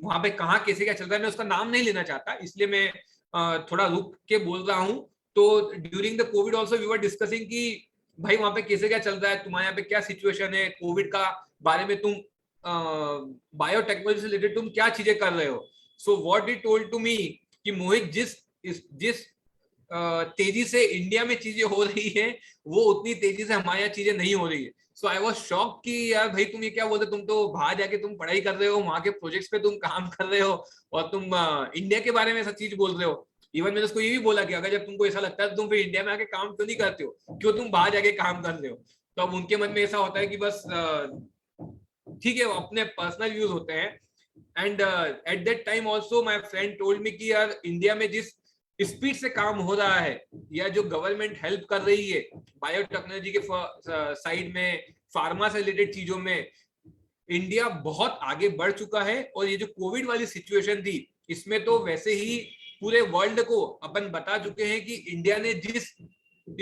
वहां पे कहाँ कैसे क्या चल रहा है। मैं उसका नाम नहीं लेना चाहता इसलिए मैं थोड़ा रुक के बोल रहा हूँ। तो during the COVID also we were discussing कि भाई वहां पे कैसे क्या चल रहा है, तुम्हारे यहाँ पे क्या सिचुएशन है, कोविड का बारे में तुम बायोटेक्नोलॉजी से रिलेटेड तुम क्या चीजें कर रहे हो। So what he told to me कि मोहित जिस तेजी से इंडिया में चीजें हो रही है वो उतनी तेजी से हमारे यहाँ चीजें नहीं हो रही है। सो आई वाज शॉक कि यार भाई तुम ये क्या बोलते, तुम तो बाहर जाके तुम पढ़ाई कर रहे हो, वहां के प्रोजेक्ट्स पे तुम काम कर रहे हो और तुम इंडिया के बारे में ऐसा चीज बोल रहे हो। इवन मैंने उसको ये भी बोला कि अगर जब तुमको ऐसा लगता है तो तुम फिर इंडिया में आके काम क्यों नहीं करते हो, क्यों तुम बाहर जाके काम कर रहे हो। तो अब उनके मन में ऐसा होता है कि बस ठीक है, अपने पर्सनल व्यूज होते हैं। And eight that time also my friend told me कि यार इंडिया में जिस स्पीड से काम हो रहा है या जो गवर्नमेंट हेल्प कर रही है बायोटेक्नोलॉजी के साइड में, फार्मा से रिलेटेड चीजों में, इंडिया बहुत आगे बढ़ चुका है। और ये जो कोविड वाली सिचुएशन थी इसमें तो वैसे ही पूरे वर्ल्ड को अपन बता चुके हैं कि इंडिया ने जिस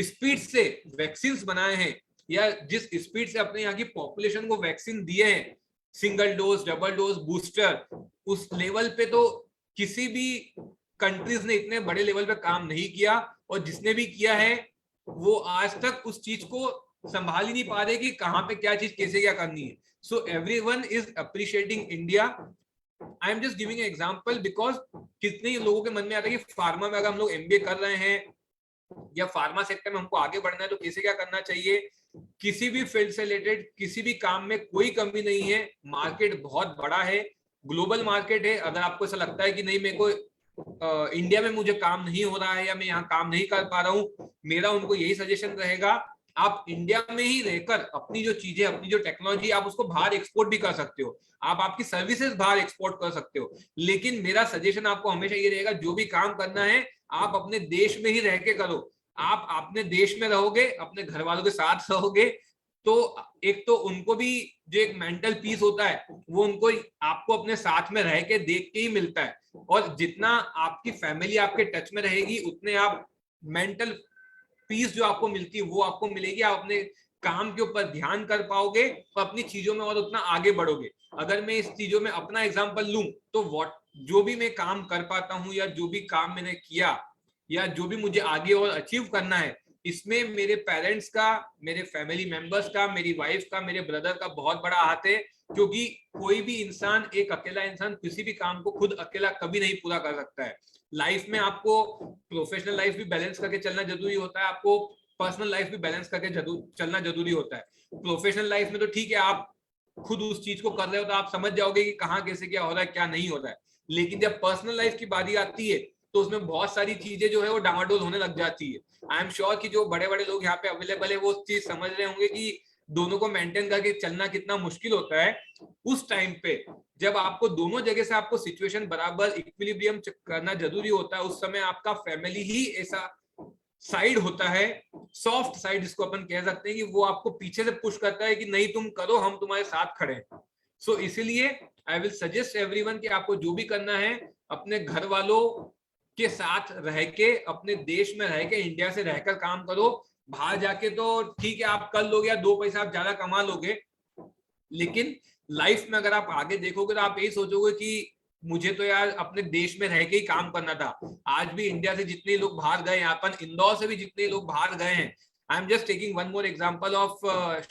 स्पीड से वैक्सीन बनाए हैं या जिस स्पीड से अपने यहाँ की पॉपुलेशन को वैक्सीन दिए हैं, single dose, double dose, booster, उस लेवल पे तो किसी भी कंट्रीज ने इतने बड़े लेवल पे काम नहीं किया। और जिसने भी किया है वो आज तक उस चीज को संभाल ही नहीं पा रहे कि कहाँ पे क्या चीज कैसे क्या करनी है। So everyone is appreciating India. I am just giving example because कितने लोगों के मन में आता है कि फार्मा में अगर हम लोग एमबीए कर रहे हैं या फार्मा सेक्टर में हमको आगे बढ़ना है तो कैसे क्या करना चाहिए। किसी भी फील्ड से रिलेटेड किसी भी काम में कोई कमी नहीं है, मार्केट बहुत बड़ा है, ग्लोबल मार्केट है। अगर आपको ऐसा लगता है कि नहीं मेरे को इंडिया में मुझे काम नहीं हो रहा है या मैं यहाँ काम नहीं कर पा रहा हूँ, मेरा उनको यही सजेशन रहेगा आप इंडिया में ही रहकर अपनी जो चीजें, अपनी जो टेक्नोलॉजी, आप उसको बाहर एक्सपोर्ट भी कर सकते हो, आप आपकी सर्विसेज बाहर एक्सपोर्ट कर सकते हो। लेकिन मेरा सजेशन आपको हमेशा ये रहेगा जो भी काम करना है आप अपने देश में ही रह के करो। आप अपने देश में रहोगे, अपने घर वालों के साथ रहोगे तो एक तो उनको भी जो एक मेंटल पीस होता है वो उनको आपको अपने साथ में रह के देख के ही मिलता है, और जितना आपकी फैमिली आपके टच में रहेगी उतने आप मेंटल पीस जो आपको मिलती है वो आपको मिलेगी, आप अपने काम के ऊपर ध्यान कर पाओगे और अपनी चीजों में और उतना आगे बढ़ोगे। अगर मैं इस चीजों में अपना एग्जांपल लूं तो जो भी मैं काम कर पाता हूं या जो भी काम मैंने किया या जो भी मुझे आगे और अचीव करना है, इसमें मेरे पेरेंट्स का, मेरे फैमिली मेंबर्स का, मेरी वाइफ का, मेरे ब्रदर का बहुत बड़ा हाथ है, क्योंकि कोई भी इंसान, एक अकेला इंसान किसी भी काम को खुद अकेला कभी नहीं पूरा कर सकता है। लाइफ में आपको प्रोफेशनल लाइफ भी बैलेंस करके चलना जरूरी होता है, आपको पर्सनल लाइफ भी बैलेंस करके चलना जरूरी होता है। प्रोफेशनल लाइफ में तो ठीक है, आप खुद उस चीज को कर रहे हो तो आप समझ जाओगे कि कहाँ कैसे क्या हो रहा है, क्या नहीं हो रहा है। लेकिन जब पर्सनल लाइफ की बारी आती है तो उसमें बहुत सारी चीजें जो है वो डामाडोल होने लग जाती है। आई एम श्योर कि जो बड़े बड़े लोग यहाँ पे अवेलेबल है वो चीज समझ रहे होंगे कि दोनों को मेंटेन करके चलना कितना मुश्किल होता है। उस टाइम पे जब आपको दोनों जगह से आपको सिचुएशन बराबर इक्विलिब्रियम करना जरूरी होता है, उस समय आपका फैमिली ही ऐसा साइड होता है, सॉफ्ट साइड जिसको अपन कह सकते हैं, कि वो आपको पीछे से पुश करता है कि नहीं तुम करो, हम तुम्हारे साथ खड़े हैं। सो इसीलिए आई विल सजेस्ट एवरीवन कि आपको जो भी करना है अपने घर वालों के साथ रह के, अपने देश में रह के, इंडिया से रहकर काम करो। बाहर जाके तो ठीक है आप कर लोगे या 2 पैसा आप ज्यादा कमा लोगे, लेकिन लाइफ में अगर आप आगे देखोगे तो आप यही सोचोगे कि मुझे तो यार अपने देश में रह के ही काम करना था। आज भी इंडिया से जितने लोग बाहर गए हैं, अपन इंदौर से भी जितने लोग बाहर गए हैं, I am just taking one more example of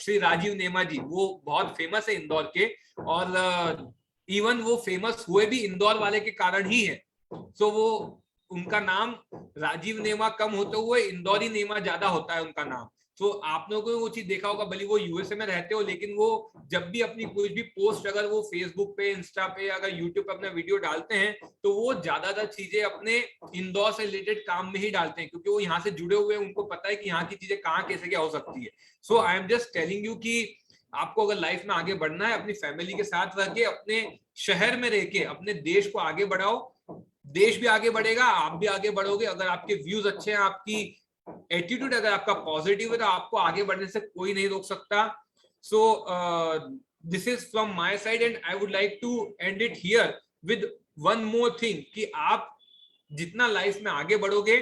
Shri Rajeev Nema ji, वो बहुत फेमस है इंदौर के, और इवन वो फेमस हुए भी इंदौर वाले के कारण ही है। सो वो उनका नाम राजीव नेमा कम होते हुए इंदौरी नेमा ज्यादा होता है उनका नाम। तो आप लोगों को वो चीज देखा होगा, भले वो यूएसए में रहते हो, लेकिन वो जब भी अपनी कोई भी पोस्ट अगर वो फेसबुक पे, इंस्टा पे, अगर यूट्यूब पे अपना वीडियो डालते हैं तो वो ज्यादातर चीजें अपने इंदौर से रिलेटेड काम में ही डालते हैं, क्योंकि वो यहाँ से जुड़े हुए हैं, उनको पता है कि यहाँ की चीजें कहाँ कैसे क्या हो सकती है। So I am just telling you कि आपको अगर लाइफ में आगे बढ़ना है, अपनी फैमिली के साथ रह के, अपने शहर में रह के अपने देश को आगे बढ़ाओ। देश भी आगे बढ़ेगा, आप भी आगे बढ़ोगे। अगर आपके व्यूज अच्छे हैं, आपकी एटीट्यूड अगर आपका पॉजिटिव है, तो आपको आगे बढ़ने से कोई नहीं रोक सकता। So this is from my side and I would like to end it here with one more thing, कि आप जितना लाइफ में आगे बढ़ोगे,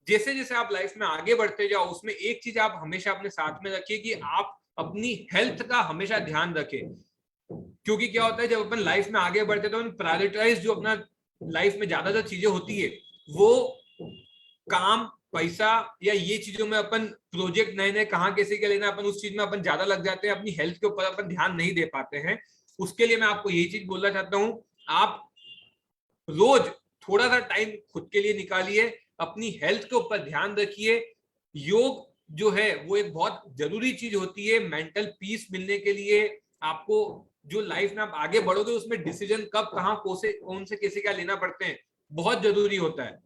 जैसे जैसे आप लाइफ में आगे बढ़ते जाओ, उसमें एक चीज आप हमेशा अपने साथ में रखिए कि आप अपनी हेल्थ का हमेशा ध्यान रखें। क्योंकि क्या होता है, जब अपन लाइफ में आगे बढ़ते तो प्रायोरिटाइज जो अपना लाइफ में ज्यादातर चीजें होती है वो काम, पैसा या ये चीजों में अपन प्रोजेक्ट नए नए कहाँ कैसे क्या लेना, अपन उस चीज में अपन ज्यादा लग जाते हैं, अपनी हेल्थ के ऊपर अपन ध्यान नहीं दे पाते हैं। उसके लिए मैं आपको यही चीज बोलना चाहता हूँ, आप रोज थोड़ा सा टाइम खुद के लिए निकालिए, अपनी हेल्थ के ऊपर ध्यान रखिए। योग जो है वो एक बहुत जरूरी चीज होती है मेंटल पीस मिलने के लिए। आपको जो लाइफ में आप आगे बढ़ोगे उसमें डिसीजन कब, कहाँ, कौन से कैसे क्या लेना पड़ते हैं, बहुत जरूरी होता है।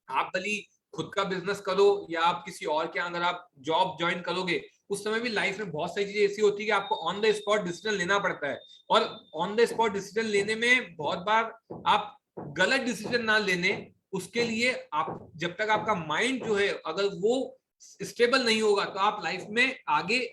आप भली खुद का बिजनेस करो या आप किसी और के अगर आप जॉब ज्वाइन करोगे, उस समय भी लाइफ में बहुत सारी चीजें ऐसी होती है कि आपको ऑन द स्पॉट डिसीजन लेना पड़ता है। और ऑन द स्पॉट डिसीजन लेने में बहुत बार आप गलत डिसीजन ना लेने, उसके लिए आप जब तक आपका माइंड जो है अगर वो स्टेबल नहीं होगा तो आप लाइफ में आगे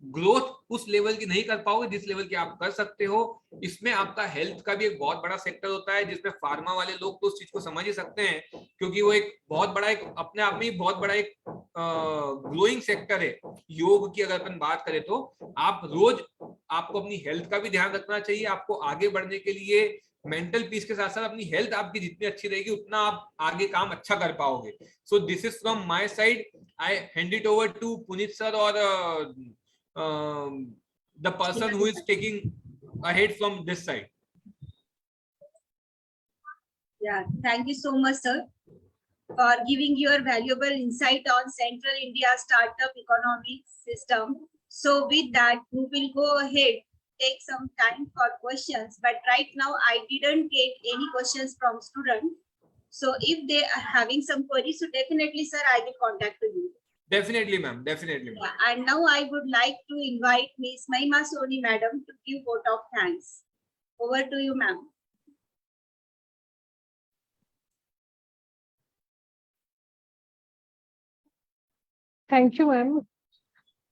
ग्रोथ उस लेवल की नहीं कर पाओगे जिस लेवल की आप कर सकते हो। इसमें आपका हेल्थ का भी एक बहुत बड़ा सेक्टर होता है, जिसमें फार्मा वाले लोग तो उस चीज को समझ ही सकते हैं, क्योंकि वो एक बहुत बड़ा, एक अपने आप में ही बहुत बड़ा एक ग्रोइंग सेक्टर है। योग की अगर अपन बात करें तो आप रोज, आपको अपनी हेल्थ का भी ध्यान रखना चाहिए। आपको आगे बढ़ने के लिए मेंटल पीस के साथ साथ अपनी हेल्थ आपकी जितनी अच्छी रहेगी उतना आप आगे काम अच्छा कर पाओगे। So this is from my side, I hand it over to Puneet sir और the person who is taking ahead from this side. Yeah, thank you so much, sir, for giving your valuable insight on Central India startup economic system. So with that, we will go ahead, take some time for questions. But right now, I didn't get any questions from students. So if they are having some queries, so definitely, sir, I will contact you. Definitely, ma'am. Definitely, ma'am. Yeah, and now I would like to invite Ms. Mahima Soni, madam, to give vote of thanks. Over to you, ma'am. Thank you, ma'am.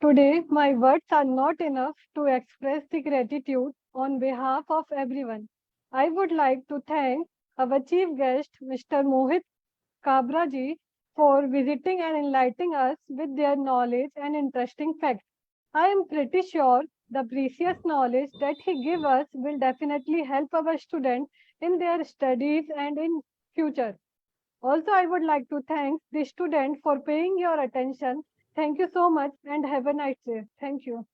Today, my words are not enough to express the gratitude on behalf of everyone. I would like to thank our chief guest, Mr. Mohit Kabra ji, for visiting and enlightening us with their knowledge and interesting facts. I am pretty sure the precious knowledge that he gave us will definitely help our students in their studies and in future. Also, I would like to thank the student for paying your attention. Thank you so much and have a nice day. Thank you.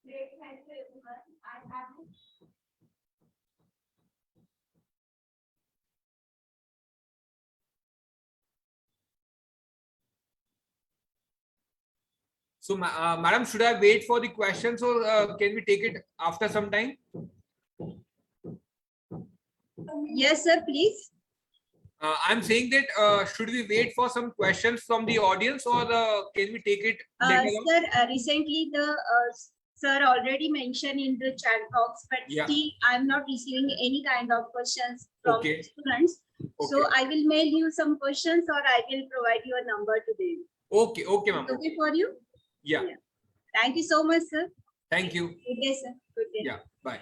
Great, thank you everyone. I have So, madam, should I wait for the questions or can we take it after some time? Yes, sir, please. I'm saying that should we wait for some questions from the audience or can we take it later on? Sir, recently the sir already mentioned in the chat box, but Yeah. still I'm not receiving any kind of questions from Okay. students. So Okay. I will mail you some questions or I will provide you a number to them. Okay, okay, ma'am. Okay for you? Yeah. Thank you so much, sir. Thank you. Good day, sir. Good day. Yeah. Bye.